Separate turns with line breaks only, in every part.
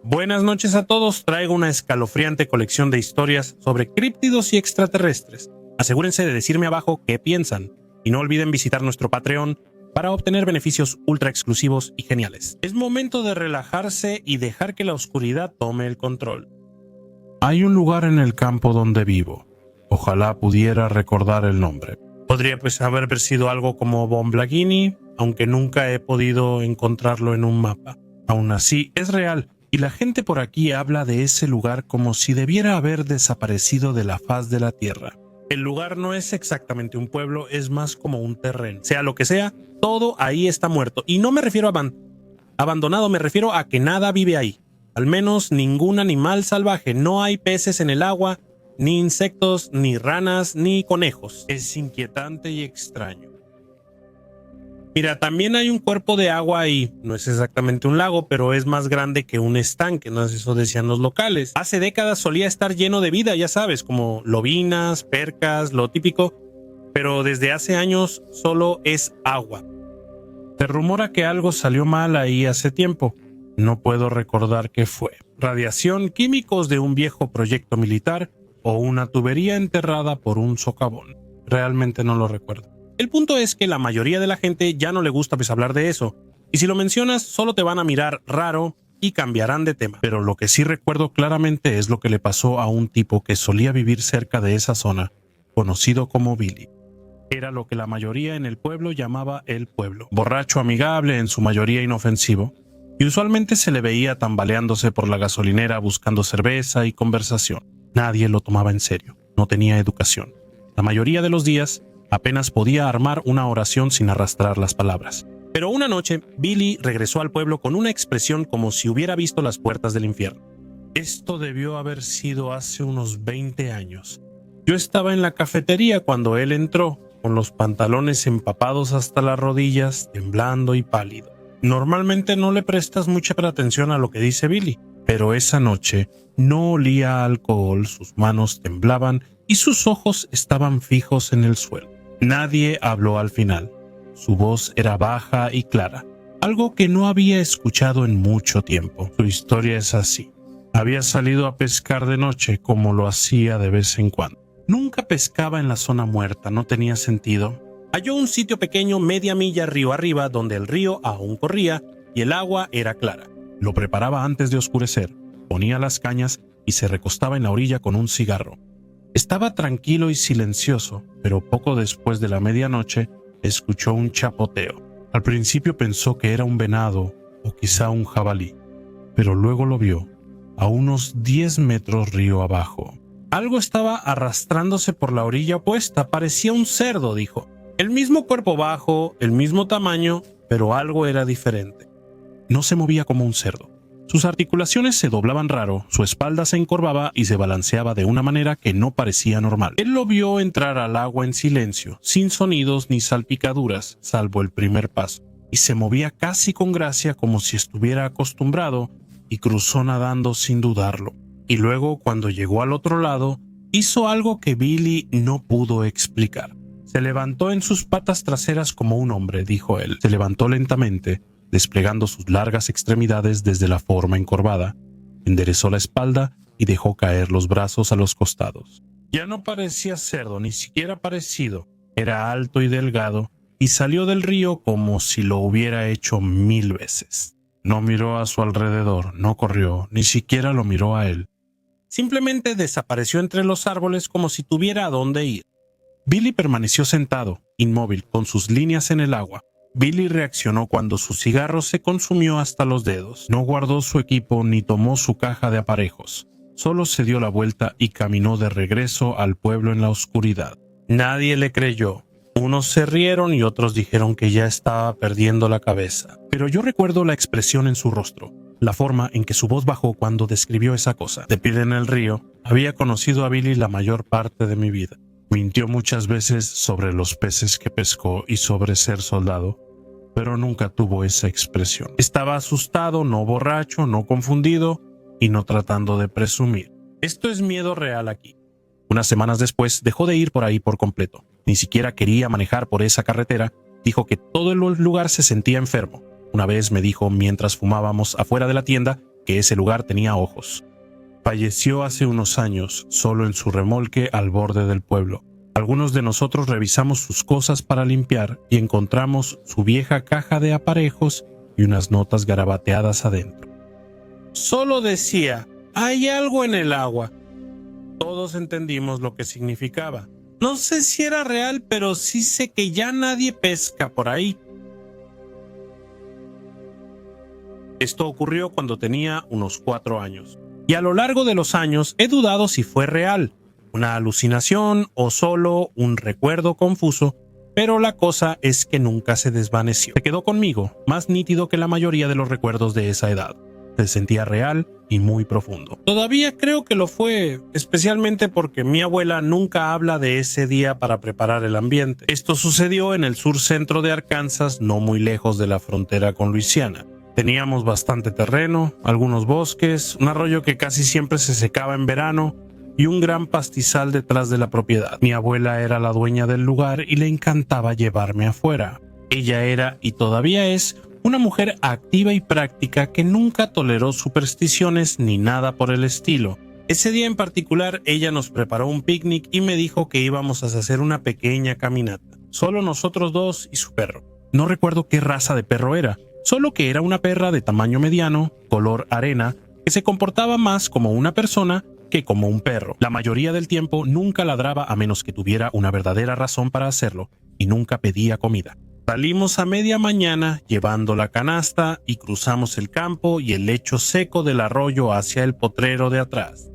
Buenas noches a todos, traigo una escalofriante colección de historias sobre críptidos y extraterrestres. Asegúrense de decirme abajo qué piensan y no olviden visitar nuestro Patreon para obtener beneficios ultra exclusivos y geniales. Es momento de relajarse y dejar que la oscuridad tome el control. Hay un lugar en el campo donde vivo. Ojalá pudiera recordar el nombre. Podría haber sido algo como Bomblagini, aunque nunca he podido encontrarlo en un mapa. Aún así, es real. Y la gente por aquí habla de ese lugar como si debiera haber desaparecido de la faz de la tierra. El lugar no es exactamente un pueblo, es más como un terreno. Sea lo que sea, todo ahí está muerto. Y no me refiero a abandonado, me refiero a que nada vive ahí. Al menos ningún animal salvaje. No hay peces en el agua, ni insectos, ni ranas, ni conejos. Es inquietante y extraño. Mira, también hay un cuerpo de agua ahí. No es exactamente un lago, pero es más grande que un estanque, ¿no? Eso decían los locales. Hace décadas solía estar lleno de vida, ya sabes, como lobinas, percas, lo típico. Pero desde hace años solo es agua. Se rumora que algo salió mal ahí hace tiempo. No puedo recordar qué fue. Radiación, químicos de un viejo proyecto militar o una tubería enterrada por un socavón. Realmente no lo recuerdo. El punto es que la mayoría de la gente ya no le gusta hablar de eso, y si lo mencionas solo te van a mirar raro y cambiarán de tema. Pero lo que sí recuerdo claramente es lo que le pasó a un tipo que solía vivir cerca de esa zona, conocido como Billy. Era lo que la mayoría en el pueblo llamaba el pueblo. Borracho amigable, en su mayoría inofensivo, y usualmente se le veía tambaleándose por la gasolinera buscando cerveza y conversación. Nadie lo tomaba en serio, no tenía educación. La mayoría de los días apenas podía armar una oración sin arrastrar las palabras. Pero una noche, Billy regresó al pueblo con una expresión como si hubiera visto las puertas del infierno. Esto debió haber sido hace unos 20 años. Yo estaba en la cafetería cuando él entró, con los pantalones empapados hasta las rodillas, temblando y pálido. Normalmente no le prestas mucha atención a lo que dice Billy, pero esa noche no olía a alcohol, sus manos temblaban y sus ojos estaban fijos en el suelo. Nadie habló al final. Su voz era baja y clara, algo que no había escuchado en mucho tiempo. Su historia es así. Había salido a pescar de noche como lo hacía de vez en cuando. Nunca pescaba en la zona muerta, no tenía sentido. Halló un sitio pequeño media milla río arriba donde el río aún corría y el agua era clara. Lo preparaba antes de oscurecer, ponía las cañas y se recostaba en la orilla con un cigarro. Estaba tranquilo y silencioso, pero poco después de la medianoche escuchó un chapoteo. Al principio pensó que era un venado o quizá un jabalí, pero luego lo vio a unos 10 metros río abajo. Algo estaba arrastrándose por la orilla opuesta, parecía un cerdo, dijo. El mismo cuerpo bajo, el mismo tamaño, pero algo era diferente. No se movía como un cerdo. Sus articulaciones se doblaban raro, su espalda se encorvaba y se balanceaba de una manera que no parecía normal. Él lo vio entrar al agua en silencio, sin sonidos ni salpicaduras, salvo el primer paso, y se movía casi con gracia como si estuviera acostumbrado, y cruzó nadando sin dudarlo. Y luego, cuando llegó al otro lado, hizo algo que Billy no pudo explicar. Se levantó en sus patas traseras como un hombre, dijo él. Se levantó lentamente, desplegando sus largas extremidades desde la forma encorvada, enderezó la espalda y dejó caer los brazos a los costados. Ya no parecía cerdo, ni siquiera parecido. Era alto y delgado, y salió del río como si lo hubiera hecho 1000 veces. No miró a su alrededor, no corrió, ni siquiera lo miró a él. Simplemente desapareció entre los árboles como si tuviera a dónde ir. Billy permaneció sentado, inmóvil, con sus líneas en el agua. Billy reaccionó cuando su cigarro se consumió hasta los dedos. No guardó su equipo ni tomó su caja de aparejos. Solo se dio la vuelta y caminó de regreso al pueblo en la oscuridad. Nadie le creyó. Unos se rieron y otros dijeron que ya estaba perdiendo la cabeza. Pero yo recuerdo la expresión en su rostro, la forma en que su voz bajó cuando describió esa cosa. De pie en el río, había conocido a Billy la mayor parte de mi vida. Mintió muchas veces sobre los peces que pescó y sobre ser soldado, pero nunca tuvo esa expresión. Estaba asustado, no borracho, no confundido y no tratando de presumir. Esto es miedo real aquí. Unas semanas después dejó de ir por ahí por completo. Ni siquiera quería manejar por esa carretera. Dijo que todo el lugar se sentía enfermo. Una vez me dijo mientras fumábamos afuera de la tienda que ese lugar tenía ojos. Falleció hace unos años, solo en su remolque al borde del pueblo. Algunos de nosotros revisamos sus cosas para limpiar y encontramos su vieja caja de aparejos y unas notas garabateadas adentro. Solo decía, hay algo en el agua. Todos entendimos lo que significaba. No sé si era real, pero sí sé que ya nadie pesca por ahí. Esto ocurrió cuando tenía unos 4 años. Y a lo largo de los años he dudado si fue real, una alucinación o solo un recuerdo confuso, pero la cosa es que nunca se desvaneció. Se quedó conmigo, más nítido que la mayoría de los recuerdos de esa edad. Se sentía real y muy profundo. Todavía creo que lo fue, especialmente porque mi abuela nunca habla de ese día para preparar el ambiente. Esto sucedió en el sur centro de Arkansas, no muy lejos de la frontera con Luisiana. Teníamos bastante terreno, algunos bosques, un arroyo que casi siempre se secaba en verano y un gran pastizal detrás de la propiedad. Mi abuela era la dueña del lugar y le encantaba llevarme afuera. Ella era, y todavía es, una mujer activa y práctica que nunca toleró supersticiones ni nada por el estilo. Ese día en particular, ella nos preparó un picnic y me dijo que íbamos a hacer una pequeña caminata. Solo nosotros dos y su perro. No recuerdo qué raza de perro era, solo que era una perra de tamaño mediano, color arena, que se comportaba más como una persona que como un perro. La mayoría del tiempo nunca ladraba a menos que tuviera una verdadera razón para hacerlo y nunca pedía comida. Salimos a media mañana llevando la canasta y cruzamos el campo y el lecho seco del arroyo hacia el potrero de atrás.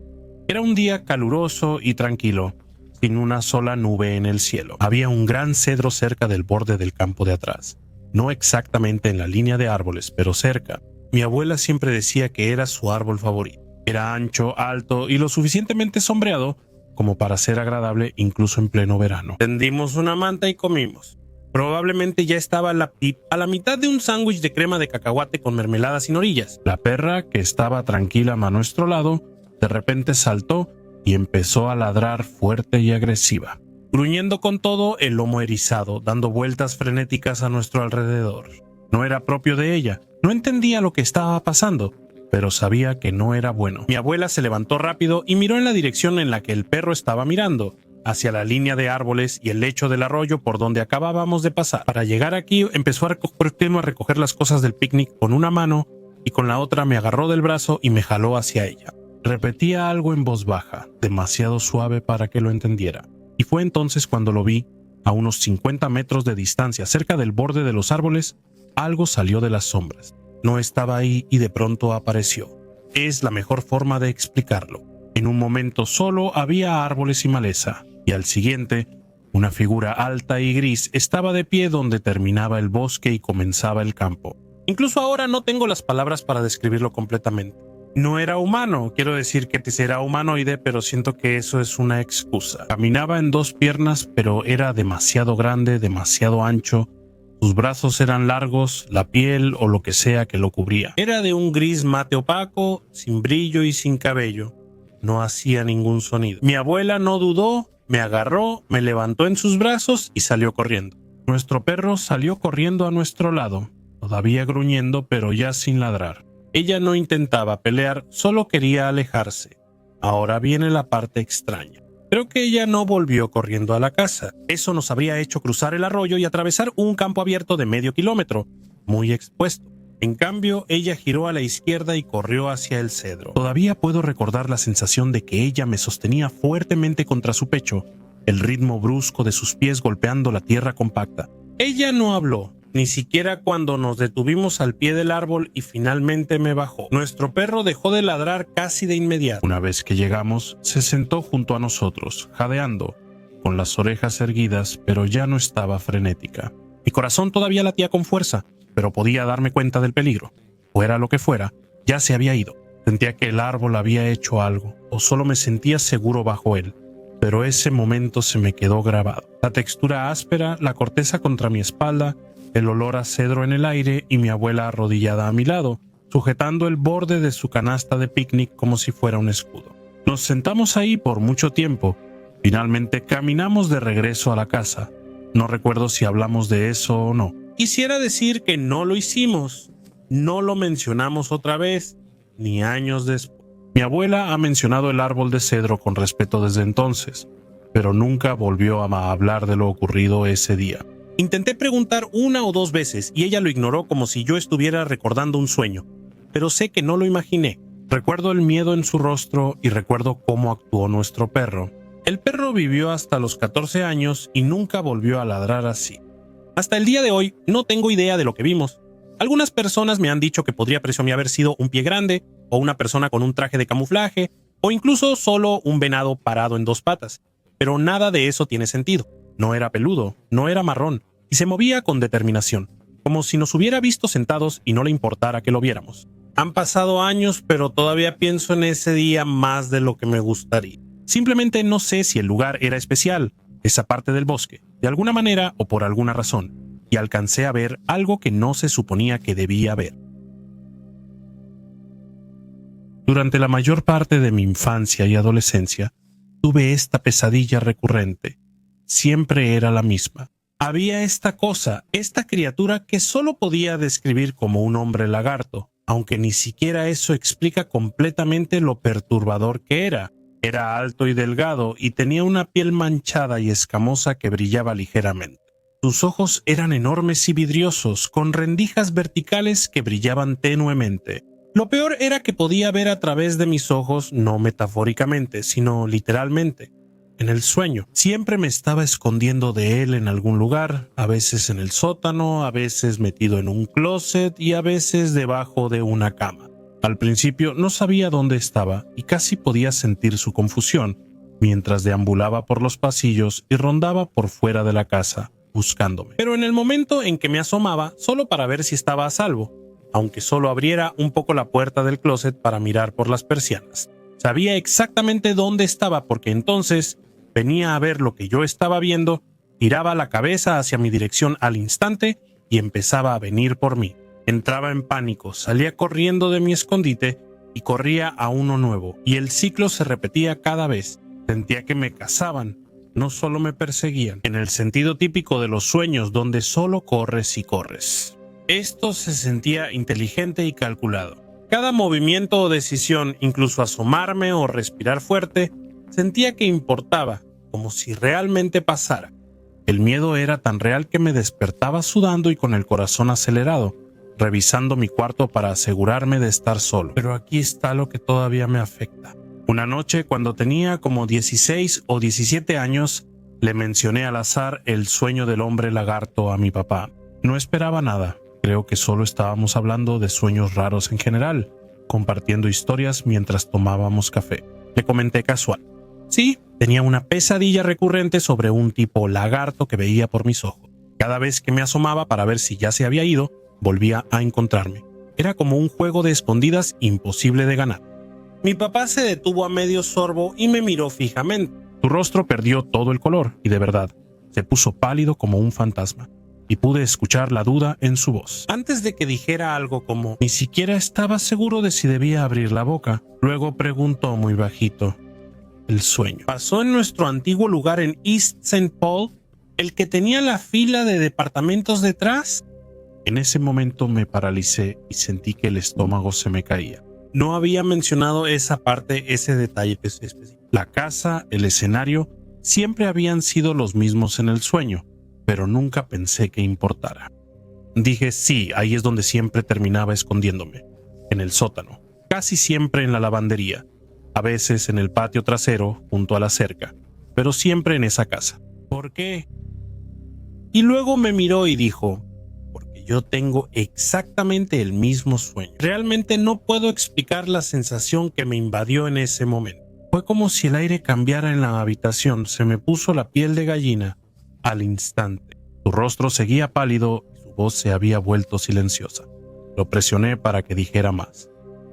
Era un día caluroso y tranquilo, sin una sola nube en el cielo. Había un gran cedro cerca del borde del campo de atrás. No exactamente en la línea de árboles, pero cerca. Mi abuela siempre decía que era su árbol favorito. Era ancho, alto y lo suficientemente sombreado como para ser agradable incluso en pleno verano. Tendimos una manta y comimos. Probablemente ya estaba a la mitad de un sándwich de crema de cacahuate con mermelada sin orillas. La perra, que estaba tranquila a nuestro lado, de repente saltó y empezó a ladrar fuerte y agresiva, gruñendo con todo el lomo erizado, dando vueltas frenéticas a nuestro alrededor. No era propio de ella, no entendía lo que estaba pasando, pero sabía que no era bueno. Mi abuela se levantó rápido y miró en la dirección en la que el perro estaba mirando, hacia la línea de árboles y el lecho del arroyo por donde acabábamos de pasar. Para llegar aquí empezó a recoger las cosas del picnic con una mano y con la otra me agarró del brazo y me jaló hacia ella. Repetía algo en voz baja, demasiado suave para que lo entendiera. Y fue entonces cuando lo vi, a unos 50 metros de distancia, cerca del borde de los árboles. Algo salió de las sombras. No estaba ahí y de pronto apareció. Es la mejor forma de explicarlo. En un momento solo había árboles y maleza, y al siguiente, una figura alta y gris estaba de pie donde terminaba el bosque y comenzaba el campo. Incluso ahora no tengo las palabras para describirlo completamente. No era humano, quiero decir que era humanoide, pero siento que eso es una excusa. Caminaba en 2 piernas, pero era demasiado grande, demasiado ancho. Sus brazos eran largos, la piel o lo que sea que lo cubría. Era de un gris mate opaco, sin brillo y sin cabello. No hacía ningún sonido. Mi abuela no dudó, me agarró, me levantó en sus brazos y salió corriendo. Nuestro perro salió corriendo a nuestro lado, todavía gruñendo, pero ya sin ladrar. Ella no intentaba pelear, solo quería alejarse. Ahora viene la parte extraña. Creo que ella no volvió corriendo a la casa. Eso nos habría hecho cruzar el arroyo y atravesar un campo abierto de medio kilómetro, muy expuesto. En cambio, ella giró a la izquierda y corrió hacia el cedro. Todavía puedo recordar la sensación de que ella me sostenía fuertemente contra su pecho, el ritmo brusco de sus pies golpeando la tierra compacta. Ella no habló, ni siquiera cuando nos detuvimos al pie del árbol y finalmente me bajó. Nuestro perro dejó de ladrar casi de inmediato. Una vez que llegamos, se sentó junto a nosotros, jadeando, con las orejas erguidas, pero ya no estaba frenética. Mi corazón todavía latía con fuerza, pero podía darme cuenta del peligro. Fuera lo que fuera, ya se había ido. Sentía que el árbol había hecho algo, o solo me sentía seguro bajo él. Pero ese momento se me quedó grabado. La textura áspera, la corteza contra mi espalda, el olor a cedro en el aire y mi abuela arrodillada a mi lado, sujetando el borde de su canasta de picnic como si fuera un escudo. Nos sentamos ahí por mucho tiempo. Finalmente caminamos de regreso a la casa. No recuerdo si hablamos de eso o no. Quisiera decir que no lo hicimos, no lo mencionamos otra vez, ni años después. Mi abuela ha mencionado el árbol de cedro con respeto desde entonces, pero nunca volvió a hablar de lo ocurrido ese día. Intenté preguntar una o dos veces y ella lo ignoró como si yo estuviera recordando un sueño, pero sé que no lo imaginé. Recuerdo el miedo en su rostro y recuerdo cómo actuó nuestro perro. El perro vivió hasta los 14 años y nunca volvió a ladrar así. Hasta el día de hoy no tengo idea de lo que vimos. Algunas personas me han dicho que podría presumir haber sido un pie grande, o una persona con un traje de camuflaje, o incluso solo un venado parado en dos patas. Pero nada de eso tiene sentido. No era peludo, no era marrón, y se movía con determinación, como si nos hubiera visto sentados y no le importara que lo viéramos. Han pasado años, pero todavía pienso en ese día más de lo que me gustaría. Simplemente no sé si el lugar era especial, esa parte del bosque, de alguna manera o por alguna razón, y alcancé a ver algo que no se suponía que debía ver. Durante la mayor parte de mi infancia y adolescencia, tuve esta pesadilla recurrente. Siempre era la misma. Había esta cosa, esta criatura que solo podía describir como un hombre lagarto, aunque ni siquiera eso explica completamente lo perturbador que era. Era alto y delgado y tenía una piel manchada y escamosa que brillaba ligeramente. Sus ojos eran enormes y vidriosos, con rendijas verticales que brillaban tenuemente. Lo peor era que podía ver a través de mis ojos, no metafóricamente, sino literalmente. En el sueño, siempre me estaba escondiendo de él en algún lugar, a veces en el sótano, a veces metido en un closet y a veces debajo de una cama. Al principio no sabía dónde estaba y casi podía sentir su confusión, mientras deambulaba por los pasillos y rondaba por fuera de la casa, buscándome. Pero en el momento en que me asomaba, solo para ver si estaba a salvo, aunque solo abriera un poco la puerta del closet para mirar por las persianas. Sabía exactamente dónde estaba porque entonces venía a ver lo que yo estaba viendo, giraba la cabeza hacia mi dirección al instante y empezaba a venir por mí. Entraba en pánico, salía corriendo de mi escondite y corría a uno nuevo, y el ciclo se repetía cada vez. Sentía que me cazaban, no solo me perseguían, en el sentido típico de los sueños donde solo corres y corres. Esto se sentía inteligente y calculado. Cada movimiento o decisión, incluso asomarme o respirar fuerte, sentía que importaba, como si realmente pasara. El miedo era tan real que me despertaba sudando y con el corazón acelerado, revisando mi cuarto para asegurarme de estar solo. Pero aquí está lo que todavía me afecta. Una noche, cuando tenía como 16 o 17 años, le mencioné al azar el sueño del hombre lagarto a mi papá. No esperaba nada. Creo que solo estábamos hablando de sueños raros en general, compartiendo historias mientras tomábamos café. Le comenté casual. Sí, tenía una pesadilla recurrente sobre un tipo lagarto que veía por mis ojos. Cada vez que me asomaba para ver si ya se había ido, volvía a encontrarme. Era como un juego de escondidas imposible de ganar. Mi papá se detuvo a medio sorbo y me miró fijamente. Su rostro perdió todo el color y de verdad, se puso pálido como un fantasma. Y pude escuchar la duda en su voz. Antes de que dijera algo como, ni siquiera estaba seguro de si debía abrir la boca, luego preguntó muy bajito, el sueño ¿pasó en nuestro antiguo lugar en East St. Paul, el que tenía la fila de departamentos detrás? En ese momento me paralicé y sentí que el estómago se me caía. No había mencionado esa parte, ese detalle específico. La casa, el escenario, siempre habían sido los mismos en el sueño, pero nunca pensé que importara. Dije sí, ahí es donde siempre terminaba escondiéndome, en el sótano, casi siempre en la lavandería, a veces en el patio trasero junto a la cerca, pero siempre en esa casa. ¿Por qué? Y luego me miró y dijo, porque yo tengo exactamente el mismo sueño. Realmente no puedo explicar la sensación que me invadió en ese momento. Fue como si el aire cambiara en la habitación, se me puso la piel de gallina. Al instante, su rostro seguía pálido y su voz se había vuelto silenciosa. Lo presioné para que dijera más.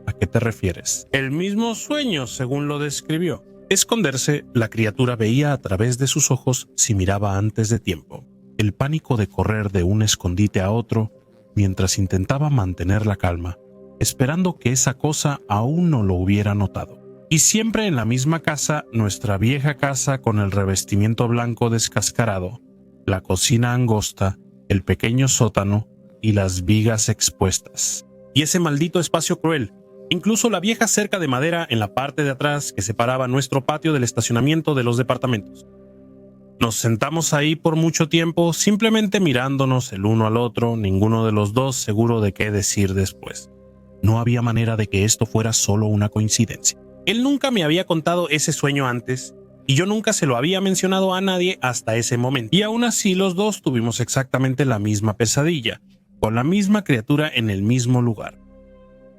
¿A qué te refieres? El mismo sueño, según lo describió. Esconderse, la criatura veía a través de sus ojos si miraba antes de tiempo. El pánico de correr de un escondite a otro, mientras intentaba mantener la calma, esperando que esa cosa aún no lo hubiera notado. Y siempre en la misma casa, nuestra vieja casa con el revestimiento blanco descascarado, la cocina angosta, el pequeño sótano y las vigas expuestas. Y ese maldito espacio cruel, incluso la vieja cerca de madera en la parte de atrás que separaba nuestro patio del estacionamiento de los departamentos. Nos sentamos ahí por mucho tiempo, simplemente mirándonos el uno al otro, ninguno de los dos seguro de qué decir después. No había manera de que esto fuera solo una coincidencia. Él nunca me había contado ese sueño antes, y yo nunca se lo había mencionado a nadie hasta ese momento. Y aún así los dos tuvimos exactamente la misma pesadilla, con la misma criatura en el mismo lugar.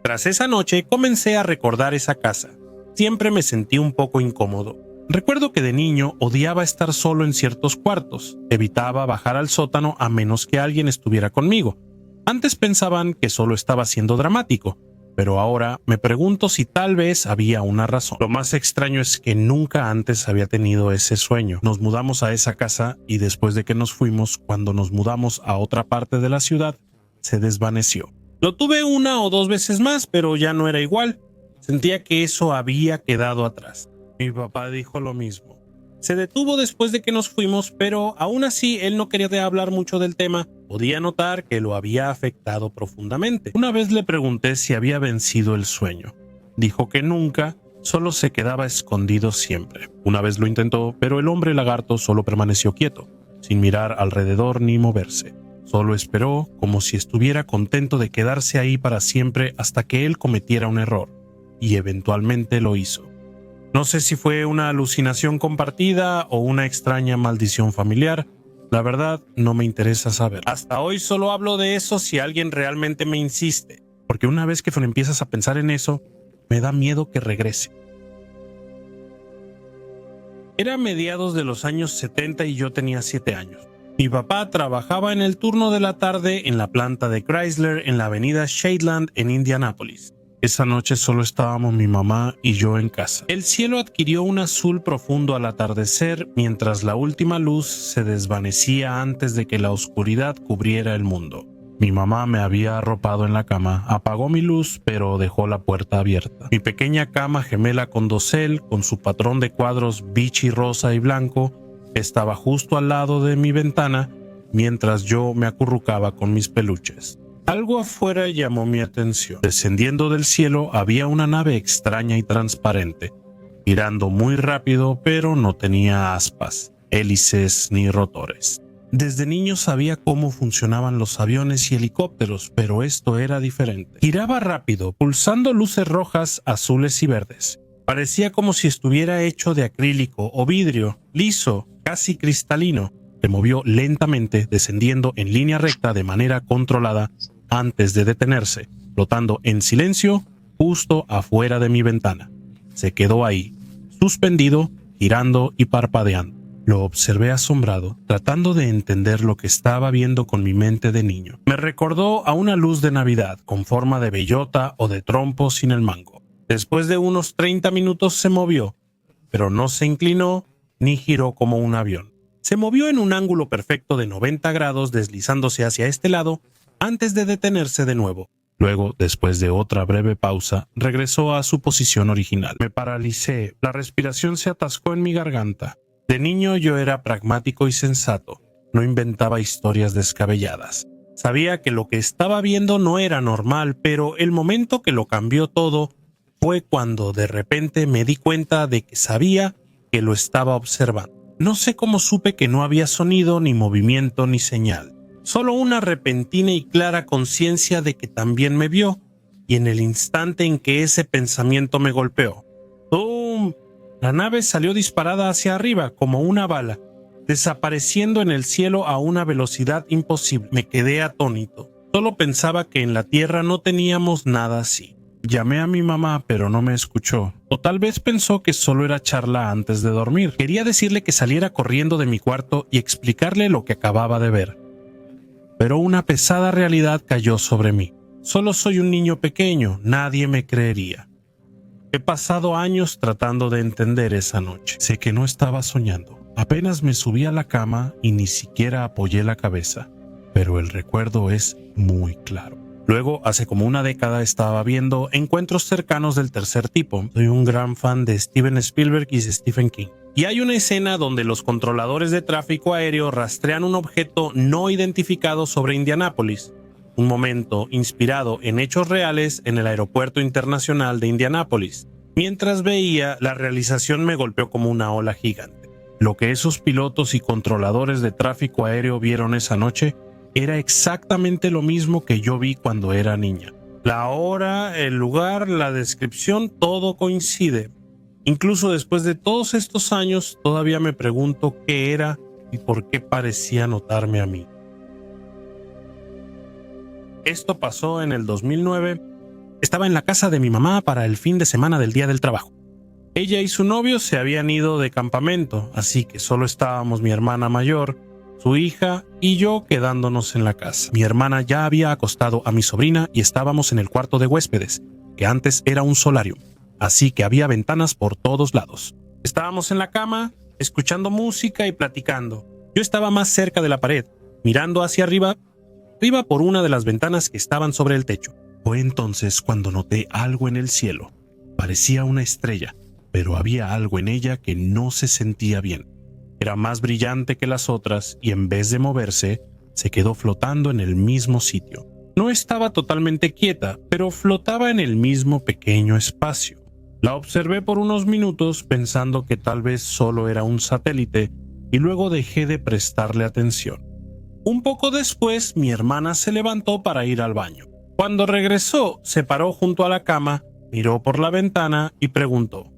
Tras esa noche comencé a recordar esa casa. Siempre me sentí un poco incómodo. Recuerdo que de niño odiaba estar solo en ciertos cuartos. Evitaba bajar al sótano a menos que alguien estuviera conmigo. Antes pensaban que solo estaba siendo dramático, pero ahora me pregunto si tal vez había una razón. Lo más extraño es que nunca antes había tenido ese sueño. Nos mudamos a esa casa y después de que nos fuimos, cuando nos mudamos a otra parte de la ciudad, se desvaneció. Lo tuve una o dos veces más, pero ya no era igual. Sentía que eso había quedado atrás. Mi papá dijo lo mismo. Se detuvo después de que nos fuimos, pero aún así él no quería hablar mucho del tema. Podía notar que lo había afectado profundamente. Una vez le pregunté si había vencido el sueño. Dijo que nunca, solo se quedaba escondido siempre. Una vez lo intentó, pero el hombre lagarto solo permaneció quieto, sin mirar alrededor ni moverse. Solo esperó como si estuviera contento de quedarse ahí para siempre hasta que él cometiera un error, y eventualmente lo hizo. No sé si fue una alucinación compartida o una extraña maldición familiar. La verdad, no me interesa saber. Hasta hoy solo hablo de eso si alguien realmente me insiste, porque una vez que empiezas a pensar en eso, me da miedo que regrese. Era mediados de los años 70 y yo tenía 7 años. Mi papá trabajaba en el turno de la tarde en la planta de Chrysler en la avenida Shadeland en Indianápolis. Esa noche solo estábamos mi mamá y yo en casa. El cielo adquirió un azul profundo al atardecer mientras la última luz se desvanecía antes de que la oscuridad cubriera el mundo. Mi mamá me había arropado en la cama, apagó mi luz pero dejó la puerta abierta. Mi pequeña cama gemela con dosel, con su patrón de cuadros bichi rosa y blanco, estaba justo al lado de mi ventana mientras yo me acurrucaba con mis peluches. Algo afuera llamó mi atención. Descendiendo del cielo había una nave extraña y transparente, girando muy rápido, pero no tenía aspas, hélices ni rotores. Desde niño sabía cómo funcionaban los aviones y helicópteros, pero esto era diferente. Giraba rápido, pulsando luces rojas, azules y verdes. Parecía como si estuviera hecho de acrílico o vidrio, liso, casi cristalino. Se movió lentamente, descendiendo en línea recta de manera controlada, antes de detenerse, flotando en silencio justo afuera de mi ventana. Se quedó ahí, suspendido, girando y parpadeando. Lo observé asombrado, tratando de entender lo que estaba viendo con mi mente de niño. Me recordó a una luz de Navidad, con forma de bellota o de trompo sin el mango. Después de unos 30 minutos se movió, pero no se inclinó ni giró como un avión. Se movió en un ángulo perfecto de 90 grados, deslizándose hacia este lado, antes de detenerse de nuevo. Luego, después de otra breve pausa, regresó a su posición original. Me paralicé, la respiración se atascó en mi garganta. De niño yo era pragmático y sensato, no inventaba historias descabelladas. Sabía que lo que estaba viendo no era normal, pero el momento que lo cambió todo fue cuando de repente me di cuenta de que sabía que lo estaba observando. No sé cómo supe que no había sonido, ni movimiento, ni señal. Solo una repentina y clara conciencia de que también me vio, y en el instante en que ese pensamiento me golpeó, ¡tum!, la nave salió disparada hacia arriba como una bala, desapareciendo en el cielo a una velocidad imposible. Me quedé atónito. Solo pensaba que en la Tierra no teníamos nada así. Llamé a mi mamá, pero no me escuchó. O tal vez pensó que solo era charla antes de dormir. Quería decirle que saliera corriendo de mi cuarto y explicarle lo que acababa de ver. Pero una pesada realidad cayó sobre mí. Solo soy un niño pequeño, nadie me creería. He pasado años tratando de entender esa noche. Sé que no estaba soñando. Apenas me subí a la cama y ni siquiera apoyé la cabeza. Pero el recuerdo es muy claro. Luego, hace como una década estaba viendo Encuentros cercanos del tercer tipo. Soy un gran fan de Steven Spielberg y de Stephen King. Y hay una escena donde los controladores de tráfico aéreo rastrean un objeto no identificado sobre Indianápolis. un momento inspirado en hechos reales en el Aeropuerto Internacional de Indianápolis. Mientras veía, la realización me golpeó como una ola gigante. Lo que esos pilotos y controladores de tráfico aéreo vieron esa noche era exactamente lo mismo que yo vi cuando era niña. La hora, el lugar, la descripción, todo coincide. Incluso después de todos estos años, todavía me pregunto qué era y por qué parecía notarme a mí. Esto pasó en el 2009. Estaba en la casa de mi mamá para el fin de semana del Día del Trabajo. Ella y su novio se habían ido de campamento, así que solo estábamos mi hermana mayor, su hija y yo quedándonos en la casa. Mi hermana ya había acostado a mi sobrina y estábamos en el cuarto de huéspedes, que antes era un solarium, así que había ventanas por todos lados. Estábamos en la cama, escuchando música y platicando. Yo estaba más cerca de la pared, mirando hacia arriba por una de las ventanas que estaban sobre el techo. Fue entonces cuando noté algo en el cielo. Parecía una estrella, pero había algo en ella que no se sentía bien. Era más brillante que las otras y en vez de moverse, se quedó flotando en el mismo sitio. No estaba totalmente quieta, pero flotaba en el mismo pequeño espacio. La observé por unos minutos pensando que tal vez solo era un satélite y luego dejé de prestarle atención. Un poco después, mi hermana se levantó para ir al baño. Cuando regresó, se paró junto a la cama, miró por la ventana y preguntó: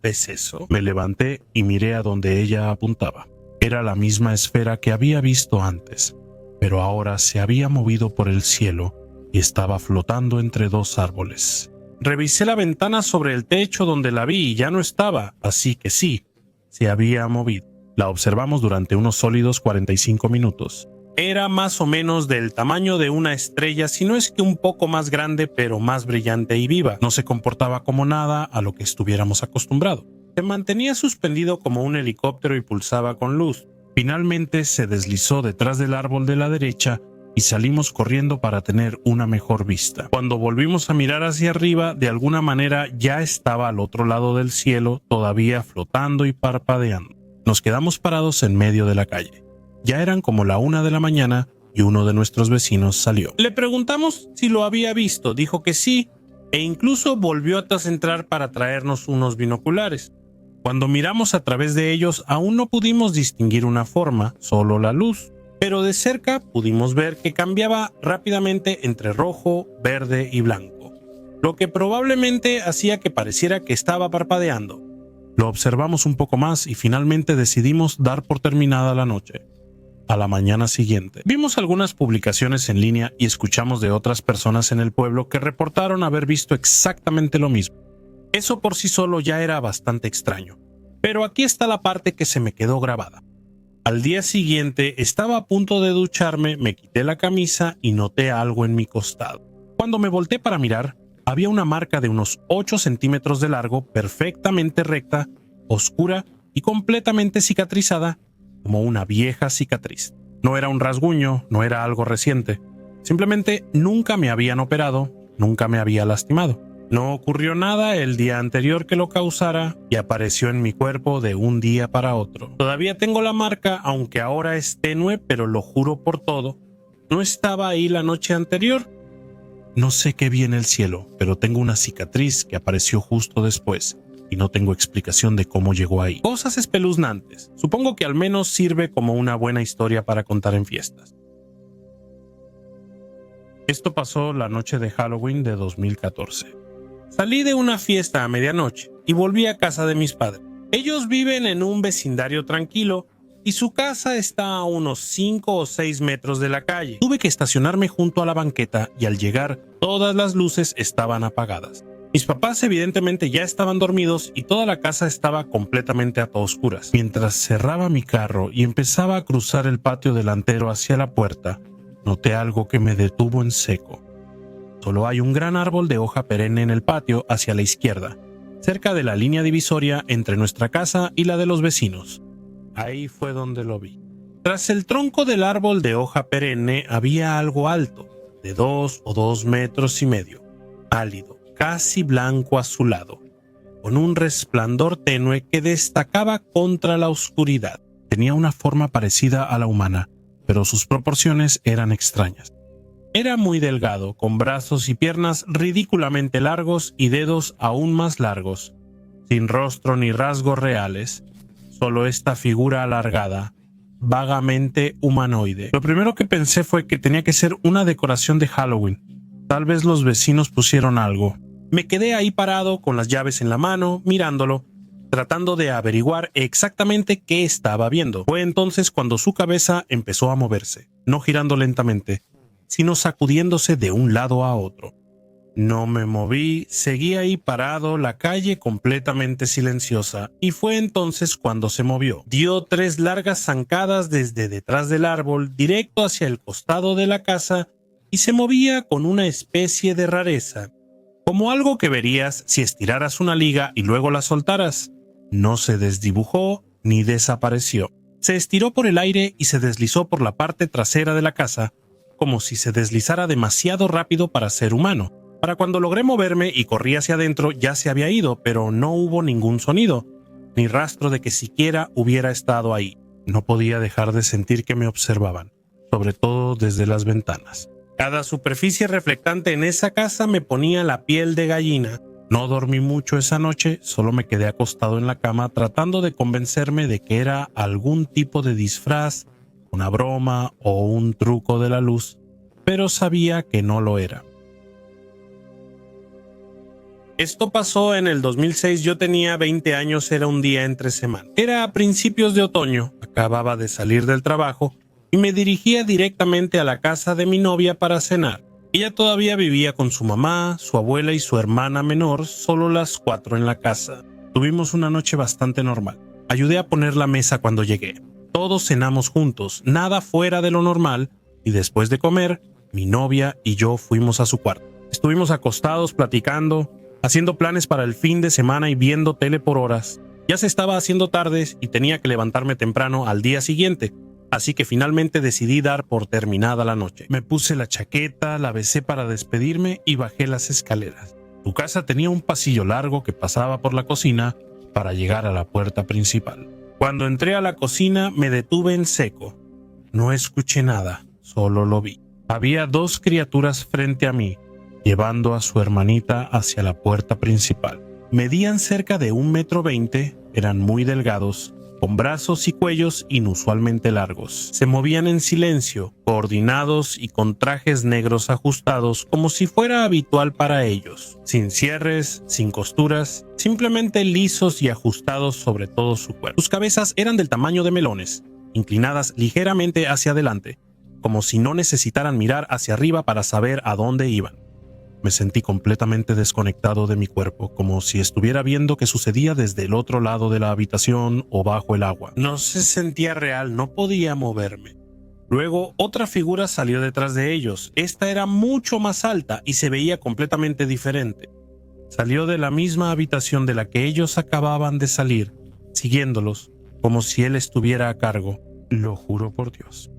¿ves eso? Me levanté y miré a donde ella apuntaba. Era la misma esfera que había visto antes, pero ahora se había movido por el cielo y estaba flotando entre dos árboles. Revisé la ventana sobre el techo donde la vi y ya no estaba, así que sí, se había movido. La observamos durante unos sólidos 45 minutos. Era más o menos del tamaño de una estrella, si no es que un poco más grande, pero más brillante y viva. No se comportaba como nada a lo que estuviéramos acostumbrados. Se mantenía suspendido como un helicóptero y pulsaba con luz. Finalmente se deslizó detrás del árbol de la derecha y salimos corriendo para tener una mejor vista. Cuando volvimos a mirar hacia arriba, de alguna manera ya estaba al otro lado del cielo, todavía flotando y parpadeando. Nos quedamos parados en medio de la calle. Ya eran como la 1 de la mañana y uno de nuestros vecinos salió. Le preguntamos si lo había visto, dijo que sí, e incluso volvió a entrar para traernos unos binoculares. Cuando miramos a través de ellos aún no pudimos distinguir una forma, solo la luz, pero de cerca pudimos ver que cambiaba rápidamente entre rojo, verde y blanco, lo que probablemente hacía que pareciera que estaba parpadeando. Lo observamos un poco más y finalmente decidimos dar por terminada la noche. A la mañana siguiente, vimos algunas publicaciones en línea y escuchamos de otras personas en el pueblo que reportaron haber visto exactamente lo mismo. Eso por sí solo ya era bastante extraño, pero aquí está la parte que se me quedó grabada. Al día siguiente estaba a punto de ducharme, me quité la camisa y noté algo en mi costado. Cuando me volteé para mirar, había una marca de unos 8 centímetros de largo, perfectamente recta, oscura y completamente cicatrizada, como una vieja cicatriz. No era un rasguño, no era algo reciente. Simplemente nunca me habían operado, nunca me había lastimado. No ocurrió nada el día anterior que lo causara y apareció en mi cuerpo de un día para otro. Todavía tengo la marca, aunque ahora es tenue, pero lo juro por todo, no estaba ahí la noche anterior. No sé qué vi en el cielo, pero tengo una cicatriz que apareció justo después y no tengo explicación de cómo llegó ahí. Cosas espeluznantes. Supongo que al menos sirve como una buena historia para contar en fiestas. Esto pasó la noche de Halloween de 2014. Salí de una fiesta a medianoche y volví a casa de mis padres. Ellos viven en un vecindario tranquilo y su casa está a unos 5 o 6 metros de la calle. Tuve que estacionarme junto a la banqueta y al llegar todas las luces estaban apagadas. Mis papás evidentemente ya estaban dormidos y toda la casa estaba completamente a oscuras. Mientras cerraba mi carro y empezaba a cruzar el patio delantero hacia la puerta, noté algo que me detuvo en seco. Solo hay un gran árbol de hoja perenne en el patio hacia la izquierda, cerca de la línea divisoria entre nuestra casa y la de los vecinos. Ahí fue donde lo vi. Tras el tronco del árbol de hoja perenne había algo alto, de 2 o 2 metros y medio, pálido, casi blanco azulado, con un resplandor tenue que destacaba contra la oscuridad. Tenía una forma parecida a la humana, pero sus proporciones eran extrañas. Era muy delgado, con brazos y piernas ridículamente largos y dedos aún más largos, sin rostro ni rasgos reales, solo esta figura alargada, vagamente humanoide. Lo primero que pensé fue que tenía que ser una decoración de Halloween. Tal vez los vecinos pusieron algo. Me quedé ahí parado con las llaves en la mano, mirándolo, tratando de averiguar exactamente qué estaba viendo. Fue entonces cuando su cabeza empezó a moverse, no girando lentamente, sino sacudiéndose de un lado a otro. No me moví, seguí ahí parado, la calle completamente silenciosa, y fue entonces cuando se movió. Dio 3 largas zancadas desde detrás del árbol, directo hacia el costado de la casa, y se movía con una especie de rareza, como algo que verías si estiraras una liga y luego la soltaras. No se desdibujó ni desapareció. Se estiró por el aire y se deslizó por la parte trasera de la casa, como si se deslizara demasiado rápido para ser humano. Para cuando logré moverme y corrí hacia adentro ya se había ido, pero no hubo ningún sonido, ni rastro de que siquiera hubiera estado ahí. No podía dejar de sentir que me observaban, sobre todo desde las ventanas. Cada superficie reflectante en esa casa me ponía la piel de gallina. No dormí mucho esa noche, solo me quedé acostado en la cama tratando de convencerme de que era algún tipo de disfraz, una broma o un truco de la luz, pero sabía que no lo era. Esto pasó en el 2006, yo tenía 20 años, era un día entre semana. Era a principios de otoño, acababa de salir del trabajo y me dirigía directamente a la casa de mi novia para cenar. Ella todavía vivía con su mamá, su abuela y su hermana menor, solo las 4 en la casa. Tuvimos una noche bastante normal. Ayudé a poner la mesa cuando llegué. Todos cenamos juntos, nada fuera de lo normal, y después de comer, mi novia y yo fuimos a su cuarto. Estuvimos acostados platicando, haciendo planes para el fin de semana y viendo tele por horas. Ya se estaba haciendo tarde y tenía que levantarme temprano al día siguiente, así que finalmente decidí dar por terminada la noche. Me puse la chaqueta, la besé para despedirme y bajé las escaleras. Su casa tenía un pasillo largo que pasaba por la cocina para llegar a la puerta principal. Cuando entré a la cocina me detuve en seco. No escuché nada, solo lo vi. Había 2 criaturas frente a mí, llevando a su hermanita hacia la puerta principal. Medían cerca de 1,20 m, eran muy delgados, con brazos y cuellos inusualmente largos. Se movían en silencio, coordinados y con trajes negros ajustados como si fuera habitual para ellos, sin cierres, sin costuras, simplemente lisos y ajustados sobre todo su cuerpo. Sus cabezas eran del tamaño de melones, inclinadas ligeramente hacia adelante, como si no necesitaran mirar hacia arriba para saber a dónde iban. Me sentí completamente desconectado de mi cuerpo, como si estuviera viendo qué sucedía desde el otro lado de la habitación o bajo el agua. No se sentía real, no podía moverme. Luego, otra figura salió detrás de ellos. Esta era mucho más alta y se veía completamente diferente. Salió de la misma habitación de la que ellos acababan de salir, siguiéndolos, como si él estuviera a cargo. Lo juro por Dios.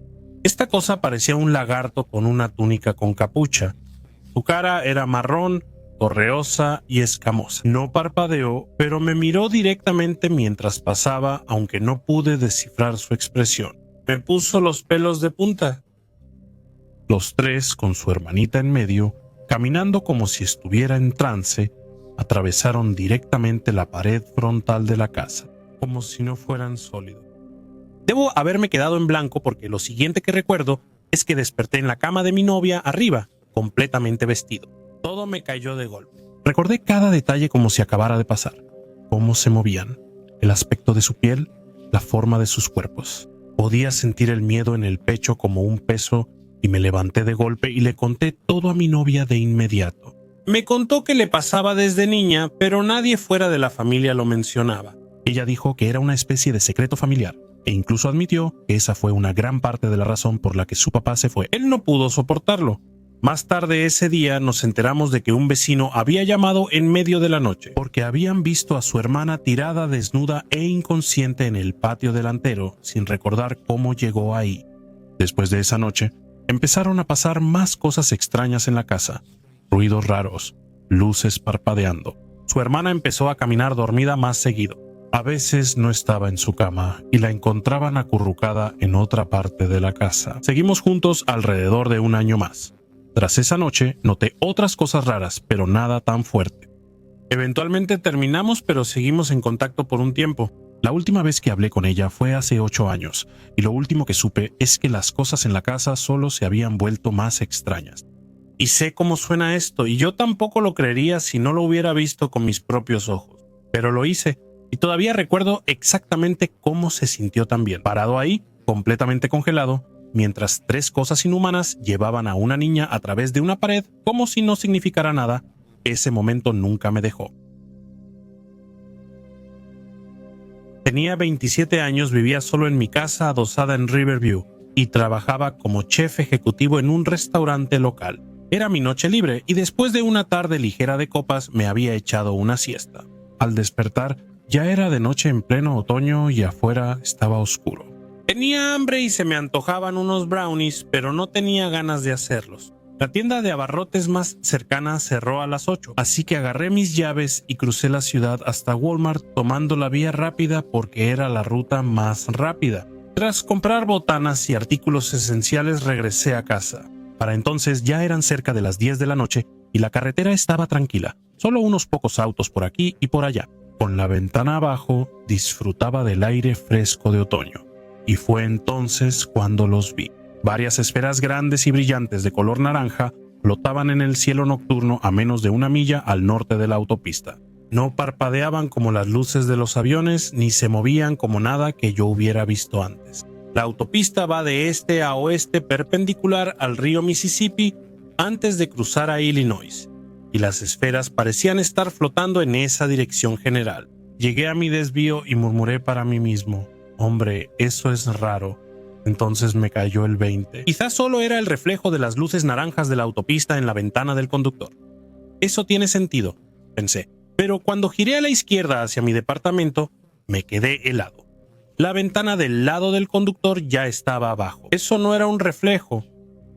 Esta cosa parecía un lagarto con una túnica con capucha. Su cara era marrón, correosa y escamosa. No parpadeó, pero me miró directamente mientras pasaba, aunque no pude descifrar su expresión. Me puso los pelos de punta. Los 3, con su hermanita en medio, caminando como si estuviera en trance, atravesaron directamente la pared frontal de la casa, como si no fueran sólidos. Debo haberme quedado en blanco porque lo siguiente que recuerdo es que desperté en la cama de mi novia arriba, completamente vestido. Todo me cayó de golpe. Recordé cada detalle como si acabara de pasar. Cómo se movían, el aspecto de su piel, la forma de sus cuerpos. Podía sentir el miedo en el pecho como un peso y me levanté de golpe y le conté todo a mi novia de inmediato. Me contó que le pasaba desde niña, pero nadie fuera de la familia lo mencionaba. Ella dijo que era una especie de secreto familiar e incluso admitió que esa fue una gran parte de la razón por la que su papá se fue. Él no pudo soportarlo. Más tarde ese día nos enteramos de que un vecino había llamado en medio de la noche porque habían visto a su hermana tirada desnuda e inconsciente en el patio delantero sin recordar cómo llegó ahí. Después de esa noche, empezaron a pasar más cosas extrañas en la casa, ruidos raros, luces parpadeando. Su hermana empezó a caminar dormida más seguido. A veces no estaba en su cama y la encontraban acurrucada en otra parte de la casa. Seguimos juntos alrededor de 1 año más. Tras esa noche, noté otras cosas raras, pero nada tan fuerte. Eventualmente terminamos, pero seguimos en contacto por un tiempo. La última vez que hablé con ella fue hace 8 años, y lo último que supe es que las cosas en la casa solo se habían vuelto más extrañas. Y sé cómo suena esto, y yo tampoco lo creería si no lo hubiera visto con mis propios ojos. Pero lo hice, y todavía recuerdo exactamente cómo se sintió también. Parado ahí, completamente congelado, mientras 3 cosas inhumanas llevaban a una niña a través de una pared como si no significara nada. Ese momento nunca me dejó. Tenía 27 años, vivía solo en mi casa adosada en Riverview y trabajaba como chef ejecutivo en un restaurante local. Era mi noche libre y después de una tarde ligera de copas me había echado una siesta. Al despertar, ya era de noche en pleno otoño y afuera estaba oscuro. Tenía hambre y se me antojaban unos brownies, pero no tenía ganas de hacerlos. La tienda de abarrotes más cercana cerró a las 8, así que agarré mis llaves y crucé la ciudad hasta Walmart tomando la vía rápida porque era la ruta más rápida. Tras comprar botanas y artículos esenciales regresé a casa. Para entonces ya eran cerca de las 10 de la noche y la carretera estaba tranquila, solo unos pocos autos por aquí y por allá. Con la ventana abajo disfrutaba del aire fresco de otoño. Y fue entonces cuando los vi. Varias esferas grandes y brillantes de color naranja flotaban en el cielo nocturno a menos de 1 milla al norte de la autopista. No parpadeaban como las luces de los aviones ni se movían como nada que yo hubiera visto antes. La autopista va de este a oeste perpendicular al río Mississippi antes de cruzar a Illinois, y las esferas parecían estar flotando en esa dirección general. Llegué a mi desvío y murmuré para mí mismo: hombre, eso es raro. Entonces me cayó el 20. Quizás solo era el reflejo de las luces naranjas de la autopista en la ventana del conductor. Eso tiene sentido, pensé, pero cuando giré a la izquierda hacia mi departamento, me quedé helado. La ventana del lado del conductor ya estaba abajo. Eso no era un reflejo.